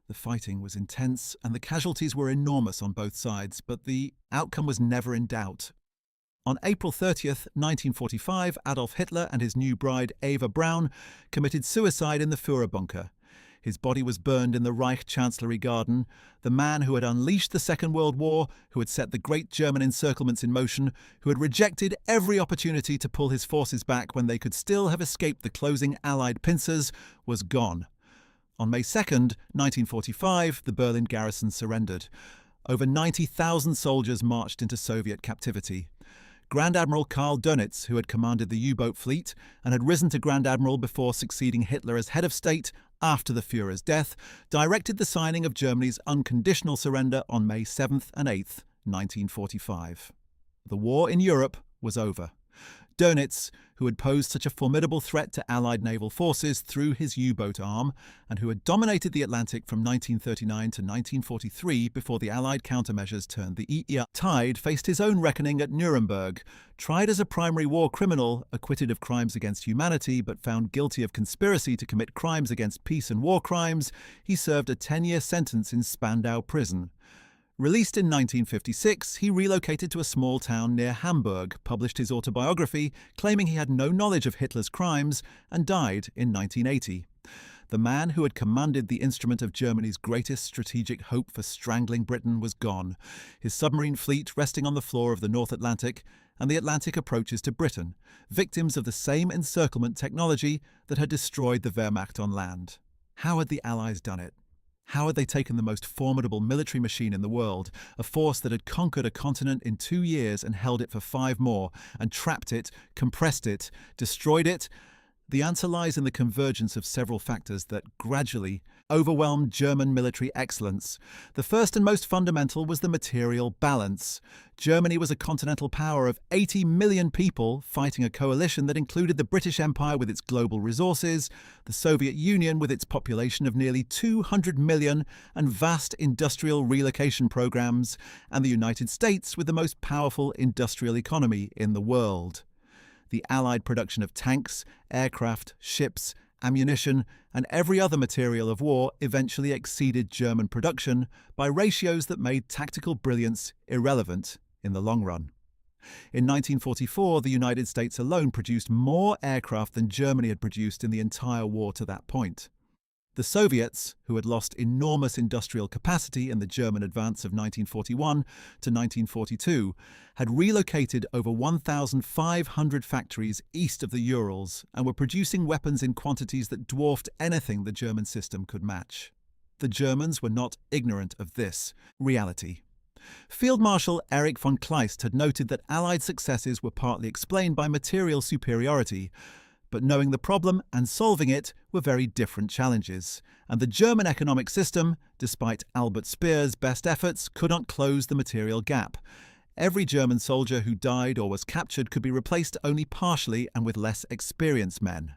The fighting was intense and the casualties were enormous on both sides, but the outcome was never in doubt. On April 30th, 1945, Adolf Hitler and his new bride, Eva Braun, committed suicide in the Führerbunker. His body was burned in the Reich Chancellery Garden. The man who had unleashed the Second World War, who had set the great German encirclements in motion, who had rejected every opportunity to pull his forces back when they could still have escaped the closing Allied pincers, was gone. On May 2nd, 1945, the Berlin garrison surrendered. Over 90,000 soldiers marched into Soviet captivity. Grand Admiral Karl Dönitz, who had commanded the U-boat fleet and had risen to Grand Admiral before succeeding Hitler as head of state after the Führer's death, directed the signing of Germany's unconditional surrender on May 7th and 8th, 1945. The war in Europe was over. Dönitz, who had posed such a formidable threat to Allied naval forces through his U-boat arm, and who had dominated the Atlantic from 1939 to 1943 before the Allied countermeasures turned the tide, faced his own reckoning at Nuremberg. Tried as a primary war criminal, acquitted of crimes against humanity but found guilty of conspiracy to commit crimes against peace and war crimes, he served a 10-year sentence in Spandau prison. Released in 1956, he relocated to a small town near Hamburg, published his autobiography, claiming he had no knowledge of Hitler's crimes, and died in 1980. The man who had commanded the instrument of Germany's greatest strategic hope for strangling Britain was gone, his submarine fleet resting on the floor of the North Atlantic, and the Atlantic approaches to Britain, victims of the same encirclement technology that had destroyed the Wehrmacht on land. How had the Allies done it? How had they taken the most formidable military machine in the world, a force that had conquered a continent in 2 years and held it for 5 more, and trapped it, compressed it, destroyed it? The answer lies in the convergence of several factors that gradually overwhelmed German military excellence. The first and most fundamental was the material balance. Germany was a continental power of 80 million people fighting a coalition that included the British Empire with its global resources, the Soviet Union with its population of nearly 200 million and vast industrial relocation programs, and the United States with the most powerful industrial economy in the world. The Allied production of tanks, aircraft, ships, ammunition, and every other material of war eventually exceeded German production by ratios that made tactical brilliance irrelevant in the long run. In 1944, the United States alone produced more aircraft than Germany had produced in the entire war to that point. The Soviets, who had lost enormous industrial capacity in the German advance of 1941 to 1942, had relocated over 1,500 factories east of the Urals and were producing weapons in quantities that dwarfed anything the German system could match. The Germans were not ignorant of this reality. Field Marshal Erich von Kleist had noted that Allied successes were partly explained by material superiority, but knowing the problem and solving it were very different challenges, and the German economic system, despite Albert Speer's best efforts, could not close the material gap. Every German soldier who died or was captured could be replaced only partially and with less experienced men.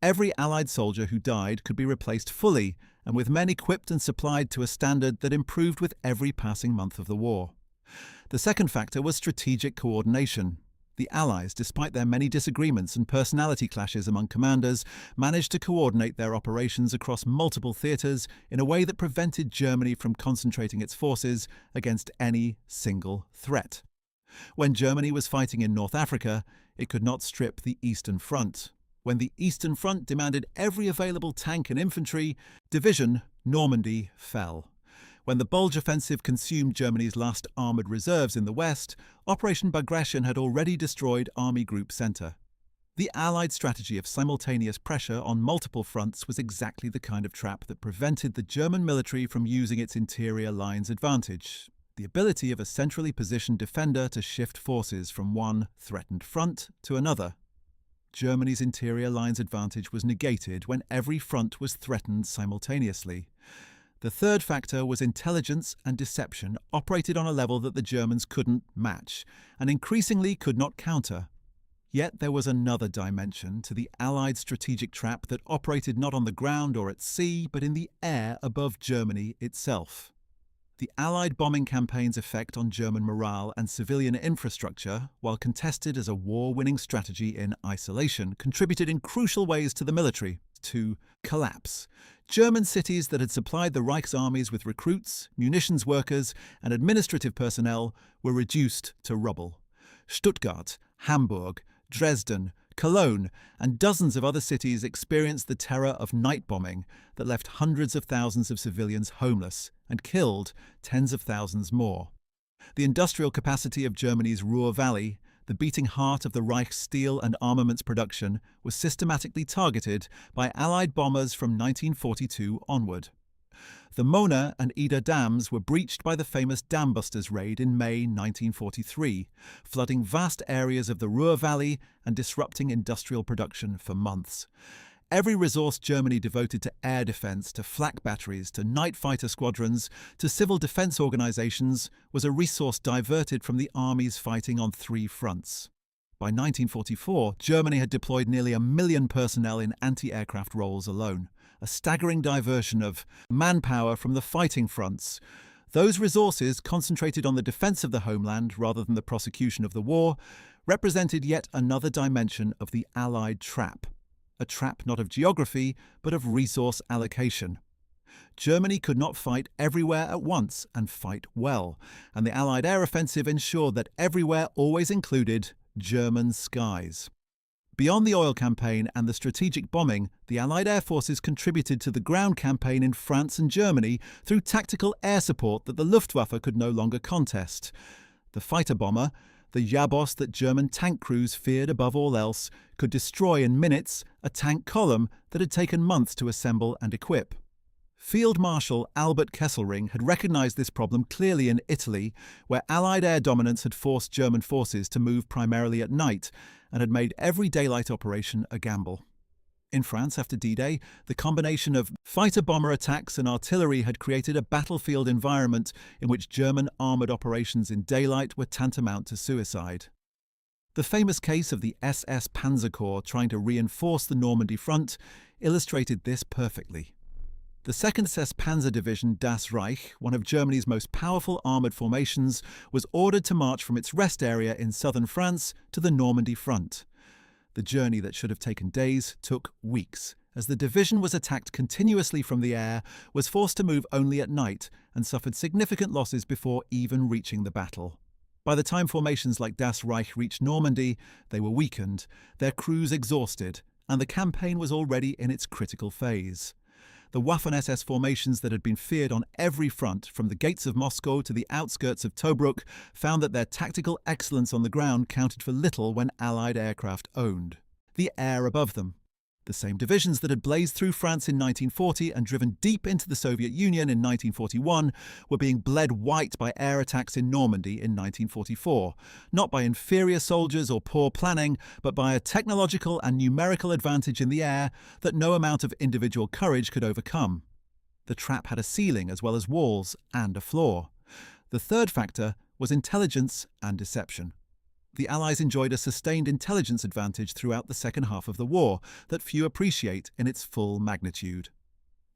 Every Allied soldier who died could be replaced fully and with men equipped and supplied to a standard that improved with every passing month of the war. The second factor was strategic coordination. The Allies, despite their many disagreements and personality clashes among commanders, managed to coordinate their operations across multiple theatres in a way that prevented Germany from concentrating its forces against any single threat. When Germany was fighting in North Africa, it could not strip the Eastern Front. When the Eastern Front demanded every available tank and infantry division, Normandy fell. When the Bulge offensive consumed Germany's last armoured reserves in the west, Operation Bagration had already destroyed Army Group Centre. The Allied strategy of simultaneous pressure on multiple fronts was exactly the kind of trap that prevented the German military from using its interior lines advantage, the ability of a centrally positioned defender to shift forces from one threatened front to another. Germany's interior lines advantage was negated when every front was threatened simultaneously. The third factor was intelligence and deception operated on a level that the Germans couldn't match, and increasingly could not counter. Yet there was another dimension to the Allied strategic trap that operated not on the ground or at sea, but in the air above Germany itself. The Allied bombing campaign's effect on German morale and civilian infrastructure, while contested as a war-winning strategy in isolation, contributed in crucial ways to the military to collapse. German cities that had supplied the Reich's armies with recruits, munitions workers, and administrative personnel were reduced to rubble. Stuttgart, Hamburg, Dresden, Cologne, and dozens of other cities experienced the terror of night bombing that left hundreds of thousands of civilians homeless and killed tens of thousands more. The industrial capacity of Germany's Ruhr Valley, the beating heart of the Reich's steel and armaments production, was systematically targeted by Allied bombers from 1942 onward. The Mona and Eder dams were breached by the famous Dambusters raid in May 1943, flooding vast areas of the Ruhr Valley and disrupting industrial production for months. Every resource Germany devoted to air defence, to flak batteries, to night fighter squadrons, to civil defence organisations was a resource diverted from the armies fighting on three fronts. By 1944, Germany had deployed nearly 1 million personnel in anti-aircraft roles alone, a staggering diversion of manpower from the fighting fronts. Those resources, concentrated on the defence of the homeland rather than the prosecution of the war, represented yet another dimension of the Allied trap. A trap not of geography, but of resource allocation. Germany could not fight everywhere at once and fight well, and the Allied air offensive ensured that everywhere always included German skies. Beyond the oil campaign and the strategic bombing, the Allied air forces contributed to the ground campaign in France and Germany through tactical air support that the Luftwaffe could no longer contest. The fighter bomber, the Jabos that German tank crews feared above all else, could destroy in minutes a tank column that had taken months to assemble and equip. Field Marshal Albert Kesselring had recognised this problem clearly in Italy, where Allied air dominance had forced German forces to move primarily at night and had made every daylight operation a gamble. In France, after D-Day, the combination of fighter-bomber attacks and artillery had created a battlefield environment in which German armoured operations in daylight were tantamount to suicide. The famous case of the SS Panzer Corps trying to reinforce the Normandy front illustrated this perfectly. The 2nd SS Panzer Division Das Reich, one of Germany's most powerful armoured formations, was ordered to march from its rest area in southern France to the Normandy front. The journey that should have taken days took weeks, as the division was attacked continuously from the air, was forced to move only at night, and suffered significant losses before even reaching the battle. By the time formations like Das Reich reached Normandy, they were weakened, their crews exhausted, and the campaign was already in its critical phase. The Waffen-SS formations that had been feared on every front, from the gates of Moscow to the outskirts of Tobruk, found that their tactical excellence on the ground counted for little when Allied aircraft owned the air above them. The same divisions that had blazed through France in 1940 and driven deep into the Soviet Union in 1941 were being bled white by air attacks in Normandy in 1944, not by inferior soldiers or poor planning, but by a technological and numerical advantage in the air that no amount of individual courage could overcome. The trap had a ceiling as well as walls and a floor. The third factor was intelligence and deception. The Allies enjoyed a sustained intelligence advantage throughout the second half of the war that few appreciate in its full magnitude.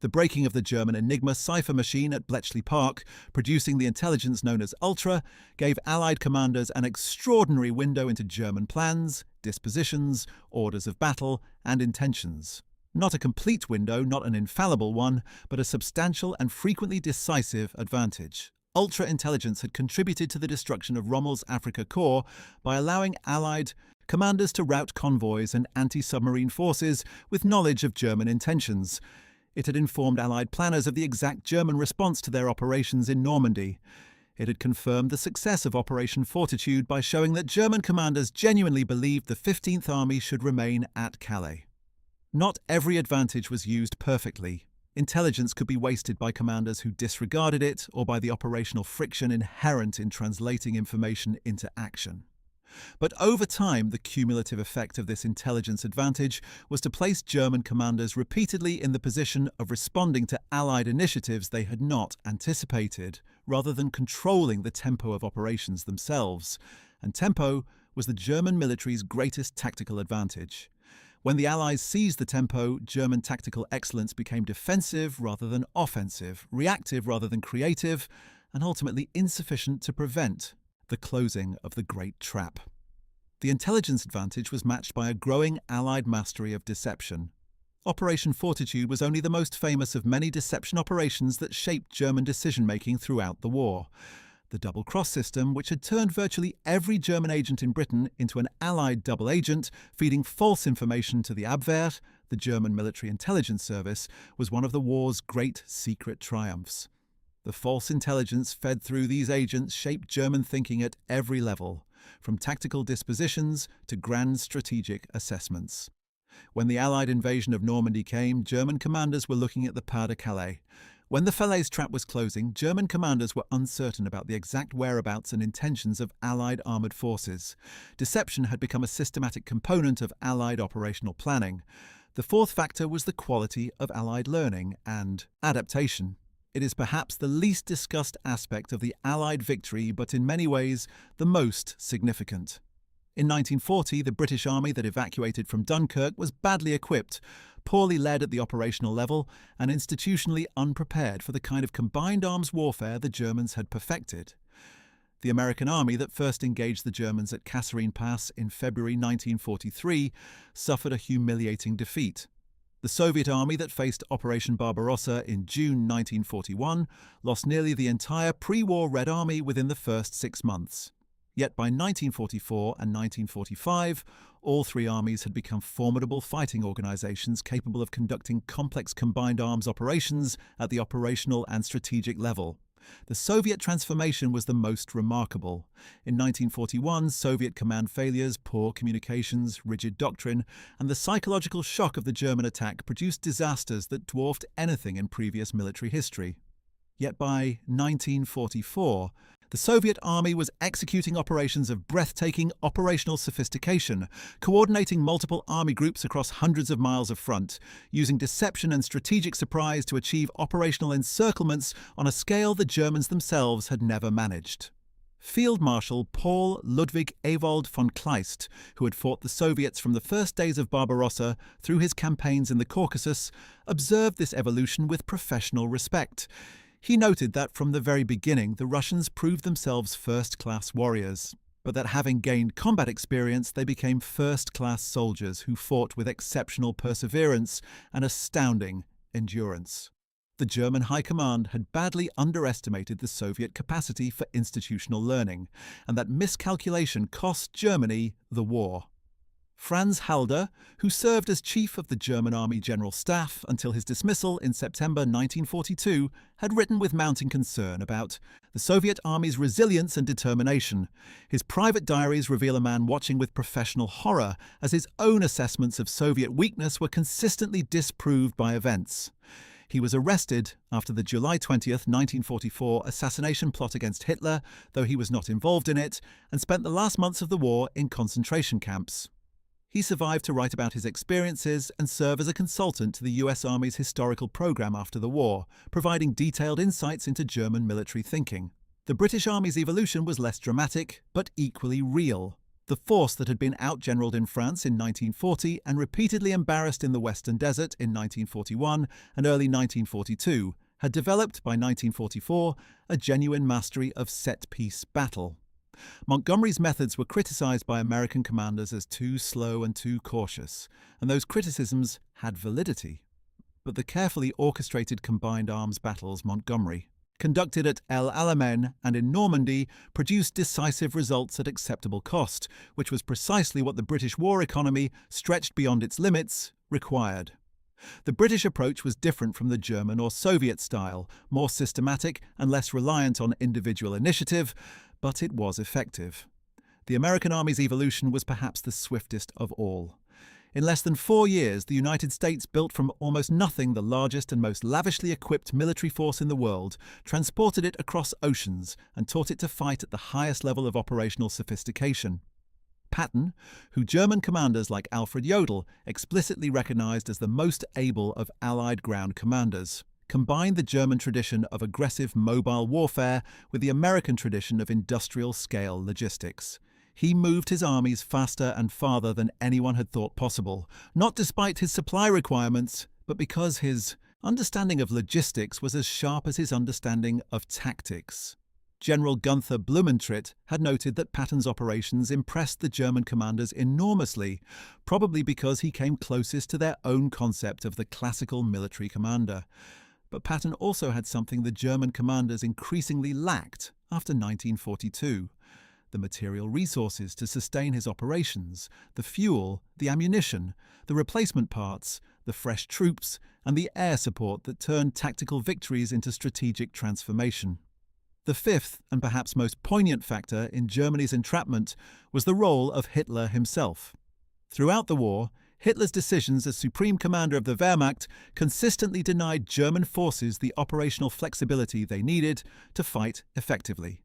The breaking of the German Enigma cipher machine at Bletchley Park, producing the intelligence known as Ultra, gave Allied commanders an extraordinary window into German plans, dispositions, orders of battle, and intentions. Not a complete window, not an infallible one, but a substantial and frequently decisive advantage. Ultra-intelligence had contributed to the destruction of Rommel's Afrika Korps by allowing Allied commanders to rout convoys and anti-submarine forces with knowledge of German intentions. It had informed Allied planners of the exact German response to their operations in Normandy. It had confirmed the success of Operation Fortitude by showing that German commanders genuinely believed the 15th Army should remain at Calais. Not every advantage was used perfectly. Intelligence could be wasted by commanders who disregarded it or by the operational friction inherent in translating information into action. But over time, the cumulative effect of this intelligence advantage was to place German commanders repeatedly in the position of responding to Allied initiatives they had not anticipated, rather than controlling the tempo of operations themselves. And tempo was the German military's greatest tactical advantage. When the Allies seized the tempo, German tactical excellence became defensive rather than offensive, reactive rather than creative, and ultimately insufficient to prevent the closing of the Great Trap. The intelligence advantage was matched by a growing Allied mastery of deception. Operation Fortitude was only the most famous of many deception operations that shaped German decision-making throughout the war. The double-cross system, which had turned virtually every German agent in Britain into an Allied double agent, feeding false information to the Abwehr, the German military intelligence service, was one of the war's great secret triumphs. The false intelligence fed through these agents shaped German thinking at every level, from tactical dispositions to grand strategic assessments. When the Allied invasion of Normandy came, German commanders were looking at the Pas de Calais. When the Falaise trap was closing, German commanders were uncertain about the exact whereabouts and intentions of Allied armoured forces. Deception had become a systematic component of Allied operational planning. The fourth factor was the quality of Allied learning and adaptation. It is perhaps the least discussed aspect of the Allied victory, but in many ways the most significant. In 1940, the British Army that evacuated from Dunkirk was badly equipped, poorly led at the operational level, and institutionally unprepared for the kind of combined arms warfare the Germans had perfected. The American Army that first engaged the Germans at Kasserine Pass in February 1943 suffered a humiliating defeat. The Soviet Army that faced Operation Barbarossa in June 1941 lost nearly the entire pre-war Red Army within the first 6 months. Yet by 1944 and 1945, all three armies had become formidable fighting organizations capable of conducting complex combined arms operations at the operational and strategic level. The Soviet transformation was the most remarkable. In 1941, Soviet command failures, poor communications, rigid doctrine, and the psychological shock of the German attack produced disasters that dwarfed anything in previous military history. Yet by 1944, The Soviet army was executing operations of breathtaking operational sophistication, coordinating multiple army groups across hundreds of miles of front, using deception and strategic surprise to achieve operational encirclements on a scale the Germans themselves had never managed. Field Marshal Paul Ludwig Ewald von Kleist, who had fought the Soviets from the first days of Barbarossa through his campaigns in the Caucasus, observed this evolution with professional respect. He noted that from the very beginning the Russians proved themselves first-class warriors, but that having gained combat experience they became first-class soldiers who fought with exceptional perseverance and astounding endurance. The German High Command had badly underestimated the Soviet capacity for institutional learning, and that miscalculation cost Germany the war. Franz Halder, who served as chief of the German Army General Staff until his dismissal in September 1942, had written with mounting concern about the Soviet Army's resilience and determination. His private diaries reveal a man watching with professional horror as his own assessments of Soviet weakness were consistently disproved by events. He was arrested after the July 20, 1944 assassination plot against Hitler, though he was not involved in it, and spent the last months of the war in concentration camps. He survived to write about his experiences and serve as a consultant to the US Army's historical program after the war, providing detailed insights into German military thinking. The British Army's evolution was less dramatic, but equally real. The force that had been outgeneraled in France in 1940 and repeatedly embarrassed in the Western Desert in 1941 and early 1942 had developed by 1944 a genuine mastery of set-piece battle. Montgomery's methods were criticized by American commanders as too slow and too cautious, and those criticisms had validity. But the carefully orchestrated combined arms battles Montgomery conducted at El Alamein and in Normandy produced decisive results at acceptable cost, which was precisely what the British war economy, stretched beyond its limits, required. The British approach was different from the German or Soviet style, more systematic and less reliant on individual initiative, but it was effective. The American Army's evolution was perhaps the swiftest of all. In less than 4 years, the United States built from almost nothing the largest and most lavishly equipped military force in the world, transported it across oceans, and taught it to fight at the highest level of operational sophistication. Patton, who German commanders like Alfred Jodl explicitly recognized as the most able of Allied ground commanders, combined the German tradition of aggressive mobile warfare with the American tradition of industrial-scale logistics. He moved his armies faster and farther than anyone had thought possible, not despite his supply requirements, but because his understanding of logistics was as sharp as his understanding of tactics. General Gunther Blumentritt had noted that Patton's operations impressed the German commanders enormously, probably because he came closest to their own concept of the classical military commander. But Patton also had something the German commanders increasingly lacked after 1942. The material resources to sustain his operations, the fuel, the ammunition, the replacement parts, the fresh troops, and the air support that turned tactical victories into strategic transformation. The fifth, and perhaps most poignant factor in Germany's entrapment was the role of Hitler himself. Throughout the war, Hitler's decisions as supreme commander of the Wehrmacht consistently denied German forces the operational flexibility they needed to fight effectively.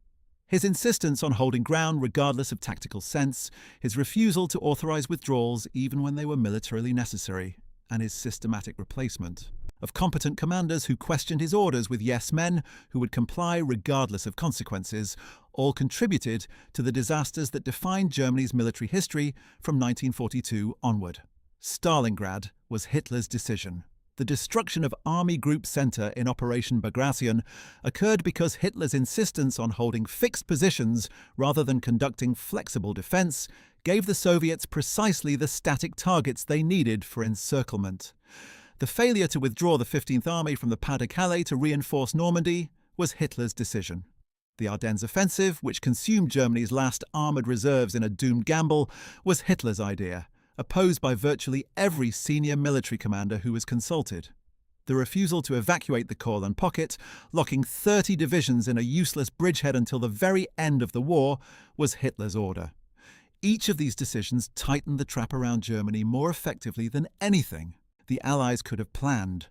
His insistence on holding ground regardless of tactical sense, his refusal to authorize withdrawals even when they were militarily necessary, and his systematic replacement of competent commanders who questioned his orders with yes men who would comply regardless of consequences, all contributed to the disasters that defined Germany's military history from 1942 onward. Stalingrad was Hitler's decision. The destruction of Army Group Center in Operation Bagration occurred because Hitler's insistence on holding fixed positions rather than conducting flexible defense gave the Soviets precisely the static targets they needed for encirclement. The failure to withdraw the 15th Army from the Pas-de-Calais to reinforce Normandy was Hitler's decision. The Ardennes offensive, which consumed Germany's last armoured reserves in a doomed gamble, was Hitler's idea, opposed by virtually every senior military commander who was consulted. The refusal to evacuate the Courland pocket, locking 30 divisions in a useless bridgehead until the very end of the war, was Hitler's order. Each of these decisions tightened the trap around Germany more effectively than anything the Allies could have planned.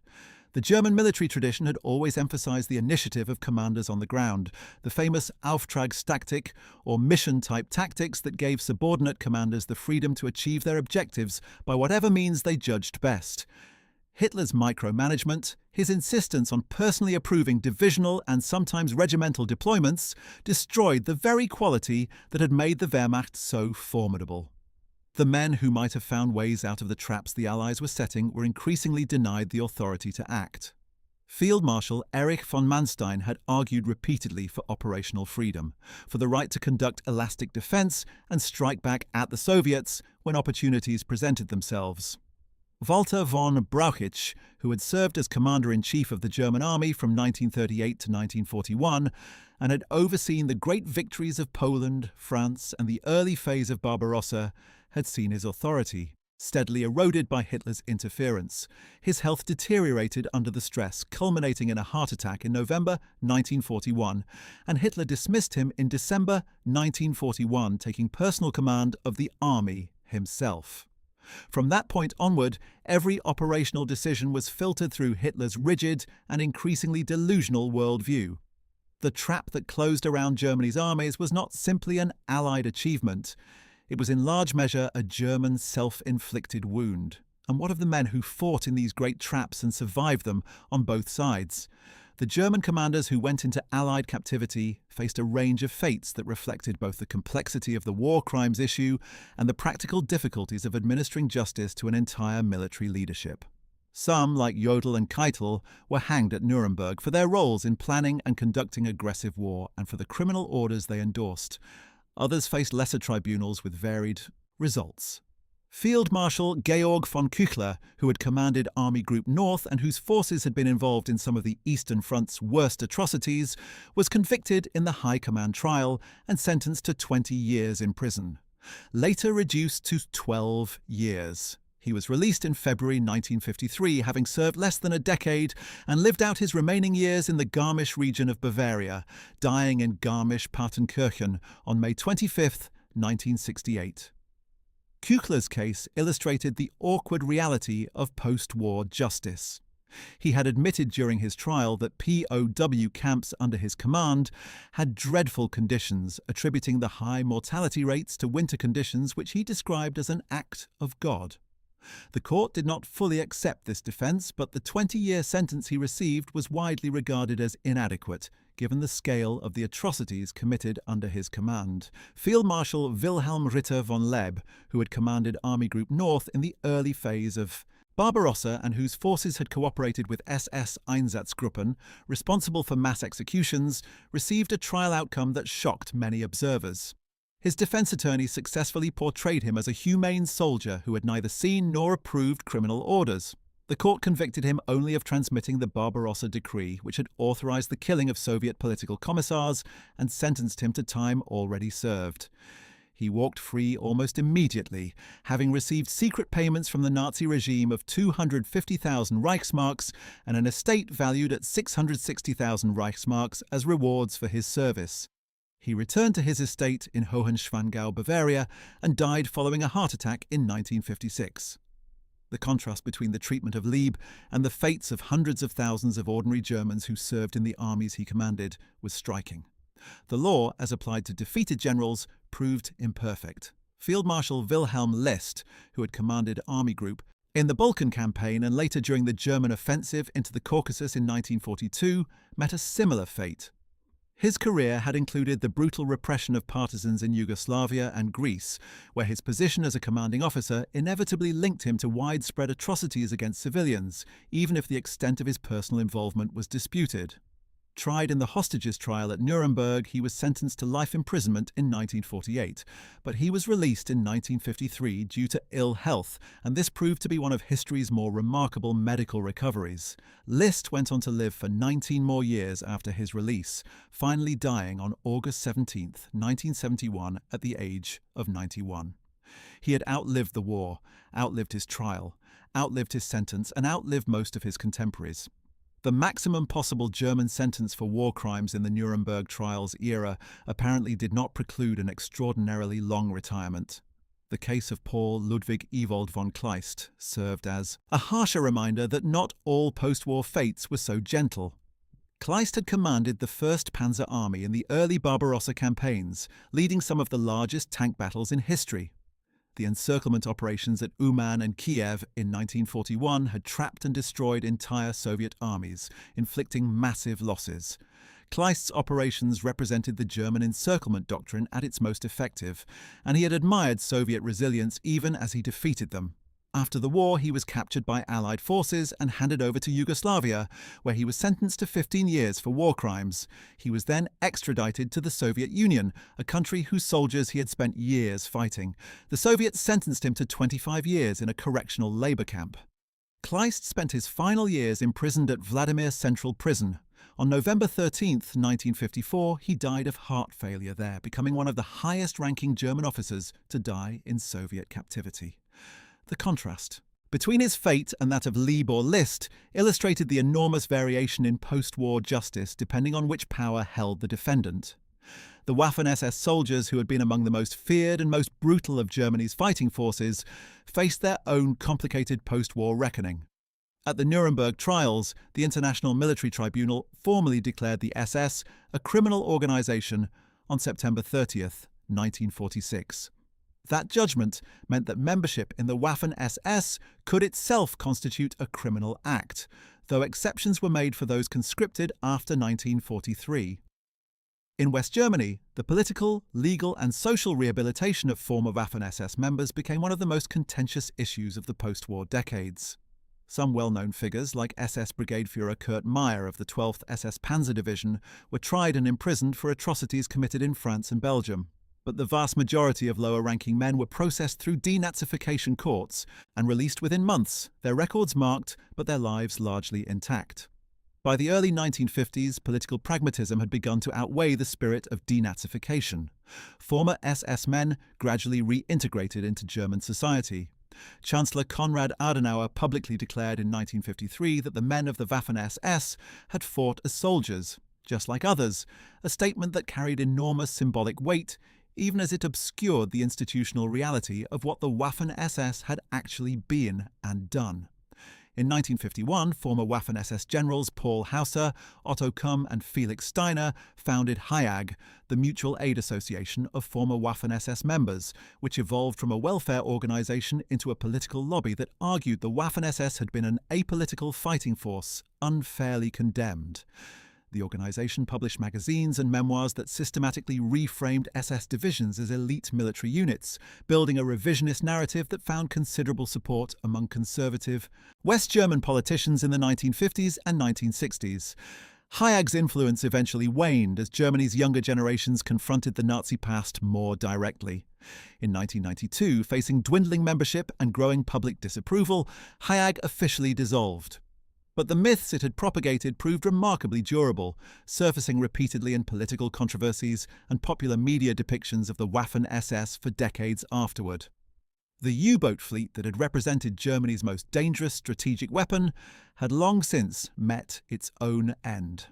The German military tradition had always emphasized the initiative of commanders on the ground, the famous Auftragstaktik, or mission-type tactics that gave subordinate commanders the freedom to achieve their objectives by whatever means they judged best. Hitler's micromanagement, his insistence on personally approving divisional and sometimes regimental deployments, destroyed the very quality that had made the Wehrmacht so formidable. The men who might have found ways out of the traps the Allies were setting were increasingly denied the authority to act. Field Marshal Erich von Manstein had argued repeatedly for operational freedom, for the right to conduct elastic defense and strike back at the Soviets when opportunities presented themselves. Walter von Brauchitsch, who had served as commander-in-chief of the German army from 1938 to 1941 and had overseen the great victories of Poland, France, and the early phase of Barbarossa, had seen his authority steadily eroded by Hitler's interference. His health deteriorated under the stress, culminating in a heart attack in November 1941, and Hitler dismissed him in December 1941, taking personal command of the army himself. From that point onward, every operational decision was filtered through Hitler's rigid and increasingly delusional worldview. The trap that closed around Germany's armies was not simply an Allied achievement. It was in large measure a German self-inflicted wound. And what of the men who fought in these great traps and survived them on both sides? The German commanders who went into Allied captivity faced a range of fates that reflected both the complexity of the war crimes issue and the practical difficulties of administering justice to an entire military leadership. Some, like Jodl and Keitel, were hanged at Nuremberg for their roles in planning and conducting aggressive war and for the criminal orders they endorsed. Others faced lesser tribunals with varied results. Field Marshal Georg von Küchler, who had commanded Army Group North and whose forces had been involved in some of the Eastern Front's worst atrocities, was convicted in the High Command trial and sentenced to 20 years in prison, later reduced to 12 years. He was released in February 1953, having served less than a decade and lived out his remaining years in the Garmisch region of Bavaria, dying in Garmisch-Partenkirchen on May 25, 1968. Küchler's case illustrated the awkward reality of post-war justice. He had admitted during his trial that POW camps under his command had dreadful conditions, attributing the high mortality rates to winter conditions which he described as an act of God. The court did not fully accept this defense, but the 20-year sentence he received was widely regarded as inadequate, given the scale of the atrocities committed under his command. Field Marshal Wilhelm Ritter von Leb, who had commanded Army Group North in the early phase of Barbarossa and whose forces had cooperated with SS Einsatzgruppen, responsible for mass executions, received a trial outcome that shocked many observers. His defense attorney successfully portrayed him as a humane soldier who had neither seen nor approved criminal orders. The court convicted him only of transmitting the Barbarossa Decree, which had authorized the killing of Soviet political commissars, and sentenced him to time already served. He walked free almost immediately, having received secret payments from the Nazi regime of 250,000 Reichsmarks and an estate valued at 660,000 Reichsmarks as rewards for his service. He returned to his estate in Hohenschwangau, Bavaria, and died following a heart attack in 1956. The contrast between the treatment of Lieb and the fates of hundreds of thousands of ordinary Germans who served in the armies he commanded was striking. The law, as applied to defeated generals, proved imperfect. Field Marshal Wilhelm List, who had commanded Army Group in the Balkan campaign and later during the German offensive into the Caucasus in 1942, met a similar fate. His career had included the brutal repression of partisans in Yugoslavia and Greece, where his position as a commanding officer inevitably linked him to widespread atrocities against civilians, even if the extent of his personal involvement was disputed. Tried in the hostages trial at Nuremberg, he was sentenced to life imprisonment in 1948, but he was released in 1953 due to ill health, and this proved to be one of history's more remarkable medical recoveries. List went on to live for 19 more years after his release, finally dying on August 17, 1971, at the age of 91. He had outlived the war, outlived his trial, outlived his sentence, and outlived most of his contemporaries. The maximum possible German sentence for war crimes in the Nuremberg trials era apparently did not preclude an extraordinarily long retirement. The case of Paul Ludwig Ewald von Kleist served as a harsher reminder that not all post-war fates were so gentle. Kleist had commanded the 1st Panzer Army in the early Barbarossa campaigns, leading some of the largest tank battles in history. The encirclement operations at Uman and Kiev in 1941 had trapped and destroyed entire Soviet armies, inflicting massive losses. Kleist's operations represented the German encirclement doctrine at its most effective, and he had admired Soviet resilience even as he defeated them. After the war, he was captured by Allied forces and handed over to Yugoslavia, where he was sentenced to 15 years for war crimes. He was then extradited to the Soviet Union, a country whose soldiers he had spent years fighting. The Soviets sentenced him to 25 years in a correctional labor camp. Kleist spent his final years imprisoned at Vladimir Central Prison. On November 13, 1954, he died of heart failure there, becoming one of the highest-ranking German officers to die in Soviet captivity. The contrast between his fate and that of Lieb or List illustrated the enormous variation in post-war justice depending on which power held the defendant. The Waffen-SS soldiers, who had been among the most feared and most brutal of Germany's fighting forces, faced their own complicated post-war reckoning. At the Nuremberg trials, the International Military Tribunal formally declared the SS a criminal organization on September 30, 1946. That judgment meant that membership in the Waffen-SS could itself constitute a criminal act, though exceptions were made for those conscripted after 1943. In West Germany, the political, legal and social rehabilitation of former Waffen-SS members became one of the most contentious issues of the post-war decades. Some well-known figures, like SS Brigade Führer Kurt Meyer of the 12th SS Panzer Division, were tried and imprisoned for atrocities committed in France and Belgium. But the vast majority of lower-ranking men were processed through denazification courts and released within months, their records marked, but their lives largely intact. By the early 1950s, political pragmatism had begun to outweigh the spirit of denazification. Former SS men gradually reintegrated into German society. Chancellor Konrad Adenauer publicly declared in 1953 that the men of the Waffen-SS had fought as soldiers, just like others, a statement that carried enormous symbolic weight, even as it obscured the institutional reality of what the Waffen-SS had actually been and done. In 1951, former Waffen-SS generals Paul Hauser, Otto Kumm and Felix Steiner founded HIAG, the Mutual Aid Association of former Waffen-SS members, which evolved from a welfare organization into a political lobby that argued the Waffen-SS had been an apolitical fighting force, unfairly condemned. The organization published magazines and memoirs that systematically reframed SS divisions as elite military units, building a revisionist narrative that found considerable support among conservative West German politicians in the 1950s and 1960s. HIAG's influence eventually waned as Germany's younger generations confronted the Nazi past more directly. In 1992, facing dwindling membership and growing public disapproval, HIAG officially dissolved. But the myths it had propagated proved remarkably durable, surfacing repeatedly in political controversies and popular media depictions of the Waffen-SS for decades afterward. The U-boat fleet that had represented Germany's most dangerous strategic weapon had long since met its own end.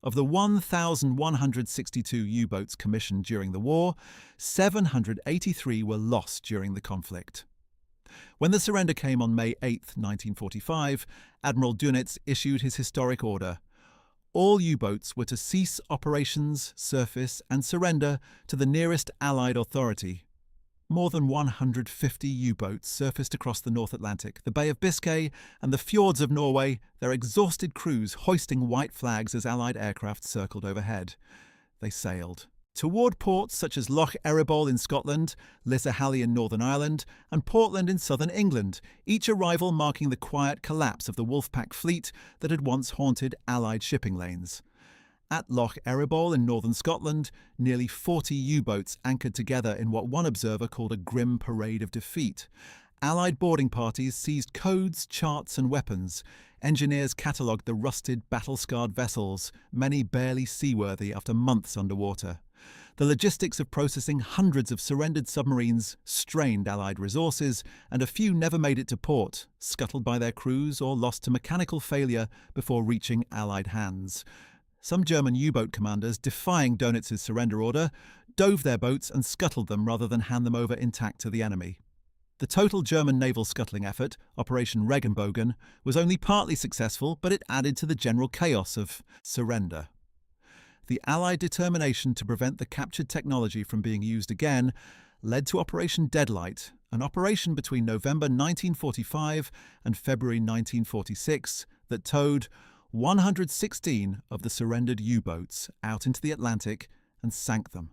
Of the 1,162 U-boats commissioned during the war, 783 were lost during the conflict. When the surrender came on May 8, 1945, Admiral Dönitz issued his historic order. All U-boats were to cease operations, surface, and surrender to the nearest Allied authority. More than 150 U-boats surfaced across the North Atlantic, the Bay of Biscay, and the fjords of Norway, their exhausted crews hoisting white flags as Allied aircraft circled overhead. They sailed toward ports such as Loch Eriboll in Scotland, Lissahalli in Northern Ireland, and Portland in southern England, each arrival marking the quiet collapse of the Wolfpack fleet that had once haunted Allied shipping lanes. At Loch Eriboll in northern Scotland, nearly 40 U-boats anchored together in what one observer called a grim parade of defeat. Allied boarding parties seized codes, charts and weapons. Engineers catalogued the rusted, battle-scarred vessels, many barely seaworthy after months underwater. The logistics of processing hundreds of surrendered submarines strained Allied resources, and a few never made it to port, scuttled by their crews or lost to mechanical failure before reaching Allied hands. Some German U-boat commanders, defying Dönitz's surrender order, dove their boats and scuttled them rather than hand them over intact to the enemy. The total German naval scuttling effort, Operation Regenbogen, was only partly successful, but it added to the general chaos of surrender. The Allied determination to prevent the captured technology from being used again led to Operation Deadlight, an operation between November 1945 and February 1946 that towed 116 of the surrendered U-boats out into the Atlantic and sank them.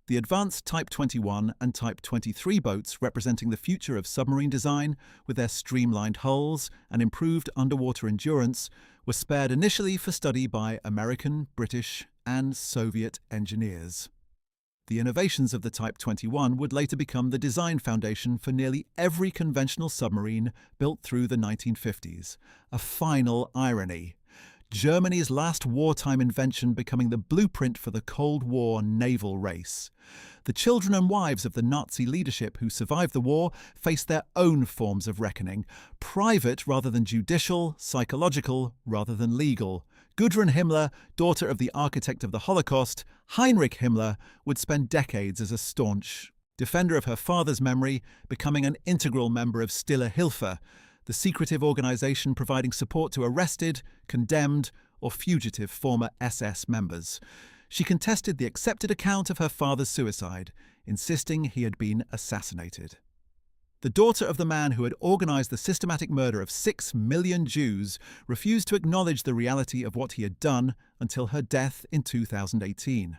The advanced Type 21 and Type 23 boats, representing the future of submarine design with their streamlined hulls and improved underwater endurance, were spared initially for study by American, British, and Soviet engineers. The innovations of the Type 21 would later become the design foundation for nearly every conventional submarine built through the 1950s. A final irony. Germany's last wartime invention becoming the blueprint for the Cold War naval race. The children and wives of the Nazi leadership who survived the war faced their own forms of reckoning, private rather than judicial, psychological rather than legal. Gudrun Himmler, daughter of the architect of the Holocaust, Heinrich Himmler, would spend decades as a staunch defender of her father's memory, becoming an integral member of Stille Hilfe, the secretive organization providing support to arrested, condemned, or fugitive former SS members. She contested the accepted account of her father's suicide, insisting he had been assassinated. The daughter of the man who had organized the systematic murder of 6 million Jews refused to acknowledge the reality of what he had done until her death in 2018.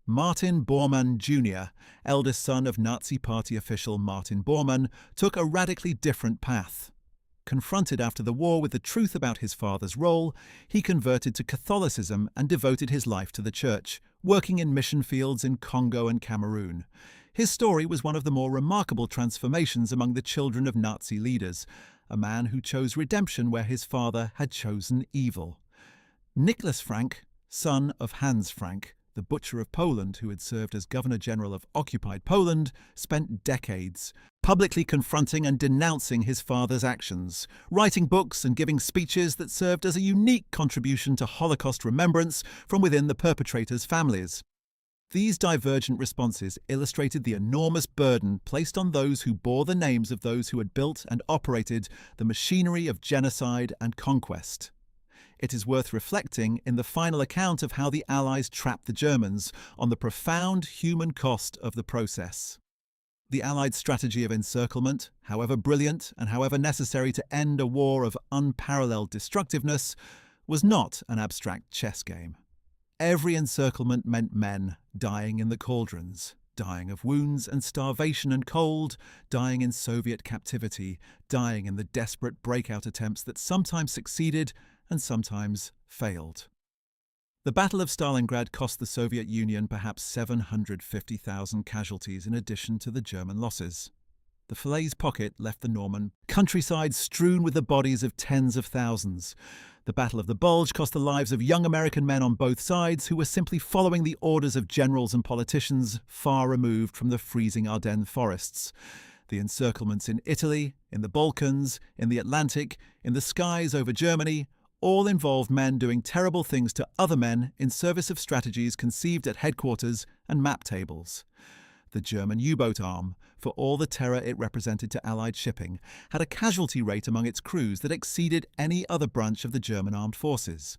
Martin Bormann Jr., eldest son of Nazi Party official Martin Bormann, took a radically different path. Confronted after the war with the truth about his father's role, he converted to Catholicism and devoted his life to the church, working in mission fields in Congo and Cameroon. His story was one of the more remarkable transformations among the children of Nazi leaders, a man who chose redemption where his father had chosen evil. Nicholas Frank, son of Hans Frank, the butcher of Poland who had served as Governor-General of occupied Poland, spent decades publicly confronting and denouncing his father's actions, writing books and giving speeches that served as a unique contribution to Holocaust remembrance from within the perpetrators' families. These divergent responses illustrated the enormous burden placed on those who bore the names of those who had built and operated the machinery of genocide and conquest. It is worth reflecting in the final account of how the Allies trapped the Germans on the profound human cost of the process. The Allied strategy of encirclement, however brilliant and however necessary to end a war of unparalleled destructiveness, was not an abstract chess game. Every encirclement meant men dying in the cauldrons, dying of wounds and starvation and cold, dying in Soviet captivity, dying in the desperate breakout attempts that sometimes succeeded and sometimes failed. The Battle of Stalingrad cost the Soviet Union perhaps 750,000 casualties in addition to the German losses. The Falaise pocket left the Norman countryside strewn with the bodies of tens of thousands. The Battle of the Bulge cost the lives of young American men on both sides who were simply following the orders of generals and politicians far removed from the freezing Ardennes forests. The encirclements in Italy, in the Balkans, in the Atlantic, in the skies over Germany, all involved men doing terrible things to other men in service of strategies conceived at headquarters and map tables. The German U-boat arm, for all the terror it represented to Allied shipping, had a casualty rate among its crews that exceeded any other branch of the German armed forces.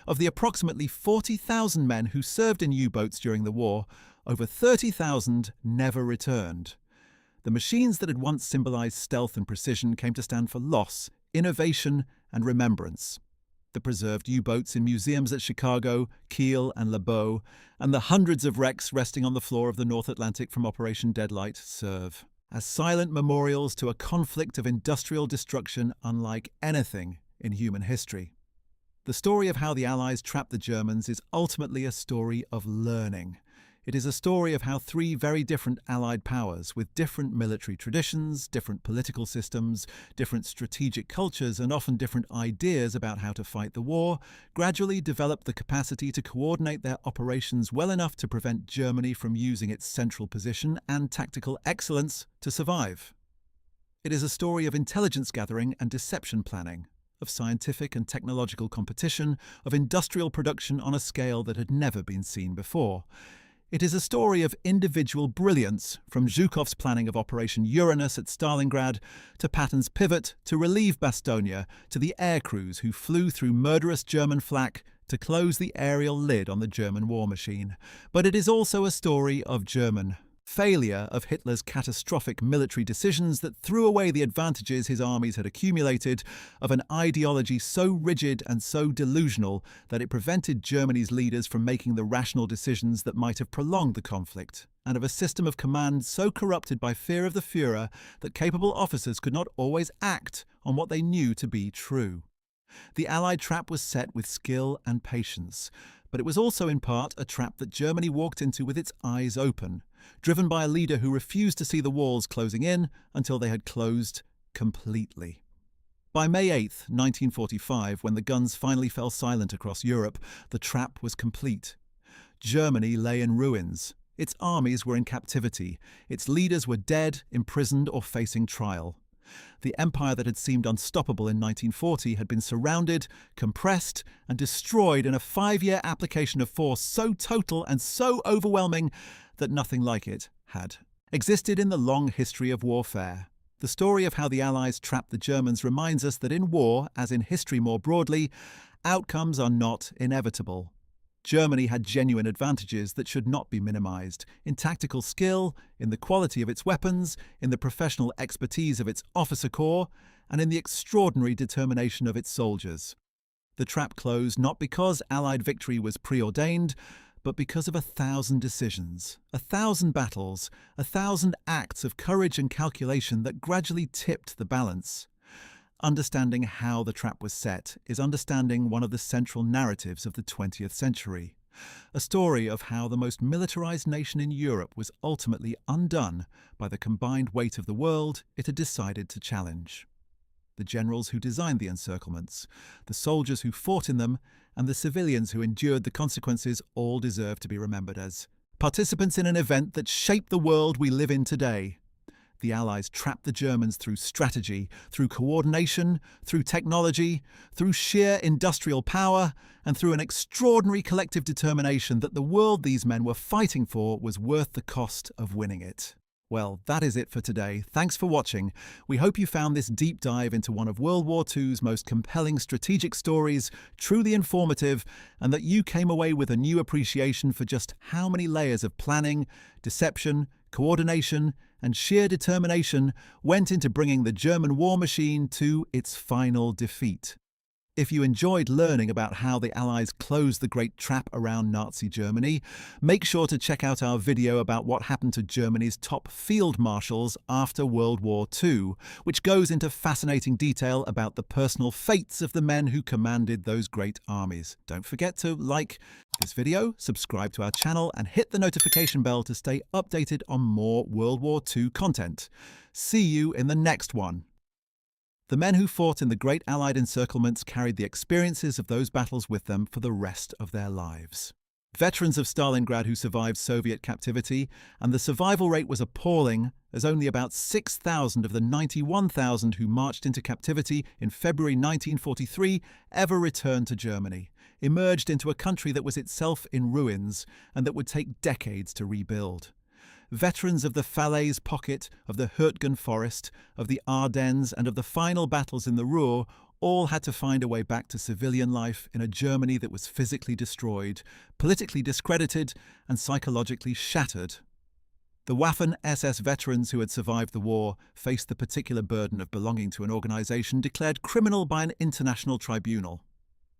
Of the approximately 40,000 men who served in U-boats during the war, over 30,000 never returned. The machines that had once symbolized stealth and precision came to stand for loss, innovation, and remembrance. The preserved U-boats in museums at Chicago, Kiel, and Le Beau, and the hundreds of wrecks resting on the floor of the North Atlantic from Operation Deadlight serve as silent memorials to a conflict of industrial destruction unlike anything in human history. The story of how the Allies trapped the Germans is ultimately a story of learning. It is a story of how three very different Allied powers, with different military traditions, different political systems, different strategic cultures, and often different ideas about how to fight the war, gradually developed the capacity to coordinate their operations well enough to prevent Germany from using its central position and tactical excellence to survive. It is a story of intelligence gathering and deception planning, of scientific and technological competition, of industrial production on a scale that had never been seen before. It is a story of individual brilliance, from Zhukov's planning of Operation Uranus at Stalingrad, to Patton's pivot to relieve Bastogne, to the air crews who flew through murderous German flak to close the aerial lid on the German war machine. But it is also a story of German failure, of Hitler's catastrophic military decisions that threw away the advantages his armies had accumulated, of an ideology so rigid and so delusional that it prevented Germany's leaders from making the rational decisions that might have prolonged the conflict, and of a system of command so corrupted by fear of the Führer that capable officers could not always act on what they knew to be true. The Allied trap was set with skill and patience, but it was also in part a trap that Germany walked into with its eyes open, driven by a leader who refused to see the walls closing in until they had closed completely. By May 8, 1945, when the guns finally fell silent across Europe, the trap was complete. Germany lay in ruins. Its armies were in captivity. Its leaders were dead, imprisoned, or facing trial. The empire that had seemed unstoppable in 1940 had been surrounded, compressed, and destroyed in a 5-year application of force so total and so overwhelming that nothing like it had existed in the long history of warfare. The story of how the Allies trapped the Germans reminds us that in war, as in history more broadly, outcomes are not inevitable. Germany had genuine advantages that should not be minimized, in tactical skill, in the quality of its weapons, in the professional expertise of its officer corps, and in the extraordinary determination of its soldiers. The trap closed not because Allied victory was preordained, but because of 1,000 decisions, 1,000 battles, 1,000 acts of courage and calculation that gradually tipped the balance. Understanding how the trap was set is understanding one of the central narratives of the 20th century, a story of how the most militarized nation in Europe was ultimately undone by the combined weight of the world it had decided to challenge. The generals who designed the encirclements, the soldiers who fought in them, and the civilians who endured the consequences all deserve to be remembered as participants in an event that shaped the world we live in today. The Allies trapped the Germans through strategy, through coordination, through technology, through sheer industrial power, and through an extraordinary collective determination that the world these men were fighting for was worth the cost of winning it. Well, that is it for today. Thanks for watching. We hope you found this deep dive into one of World War II's most compelling strategic stories truly informative, and that you came away with a new appreciation for just how many layers of planning, deception, coordination, and sheer determination went into bringing the German war machine to its final defeat. If you enjoyed learning about how the Allies closed the great trap around Nazi Germany, make sure to check out our video about what happened to Germany's top field marshals after World War II, which goes into fascinating detail about the personal fates of the men who commanded those great armies. Don't forget to like this video, subscribe to our channel, and hit the notification bell to stay updated on more World War II content. See you in the next one. The men who fought in the great Allied encirclements carried the experiences of those battles with them for the rest of their lives. Veterans of Stalingrad who survived Soviet captivity, and the survival rate was appalling, as only about 6,000 of the 91,000 who marched into captivity in February 1943 ever returned to Germany, emerged into a country that was itself in ruins and that would take decades to rebuild. Veterans of the Falaise pocket, of the Hürtgen forest, of the Ardennes, and of the final battles in the Ruhr all had to find a way back to civilian life in a Germany that was physically destroyed, politically discredited, and psychologically shattered. The Waffen-SS veterans who had survived the war faced the particular burden of belonging to an organization declared criminal by an international tribunal.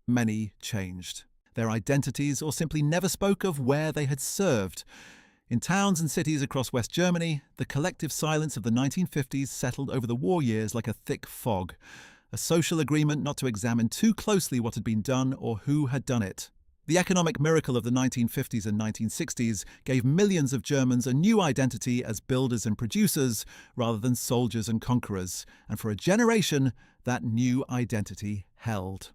Many changed their identities or simply never spoke of where they had served. In towns and cities across West Germany, the collective silence of the 1950s settled over the war years like a thick fog, a social agreement not to examine too closely what had been done or who had done it. The economic miracle of the 1950s and 1960s gave millions of Germans a new identity as builders and producers rather than soldiers and conquerors, and for a generation, that new identity held.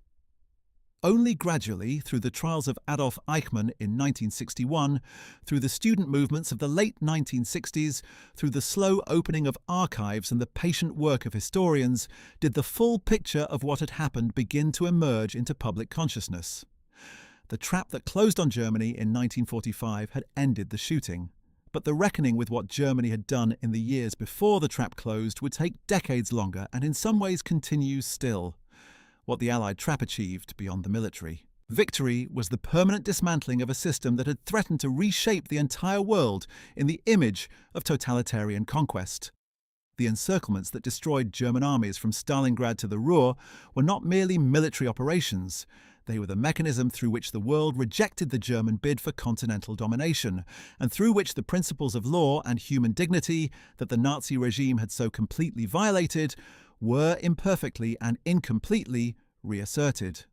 Only gradually, through the trials of Adolf Eichmann in 1961, through the student movements of the late 1960s, through the slow opening of archives and the patient work of historians, did the full picture of what had happened begin to emerge into public consciousness. The trap that closed on Germany in 1945 had ended the shooting. But the reckoning with what Germany had done in the years before the trap closed would take decades longer and in some ways continues still. What the Allied trap achieved beyond the military. Victory was the permanent dismantling of a system that had threatened to reshape the entire world in the image of totalitarian conquest. The encirclements that destroyed German armies from Stalingrad to the Ruhr were not merely military operations. They were the mechanism through which the world rejected the German bid for continental domination, and through which the principles of law and human dignity that the Nazi regime had so completely violated were imperfectly and incompletely reasserted.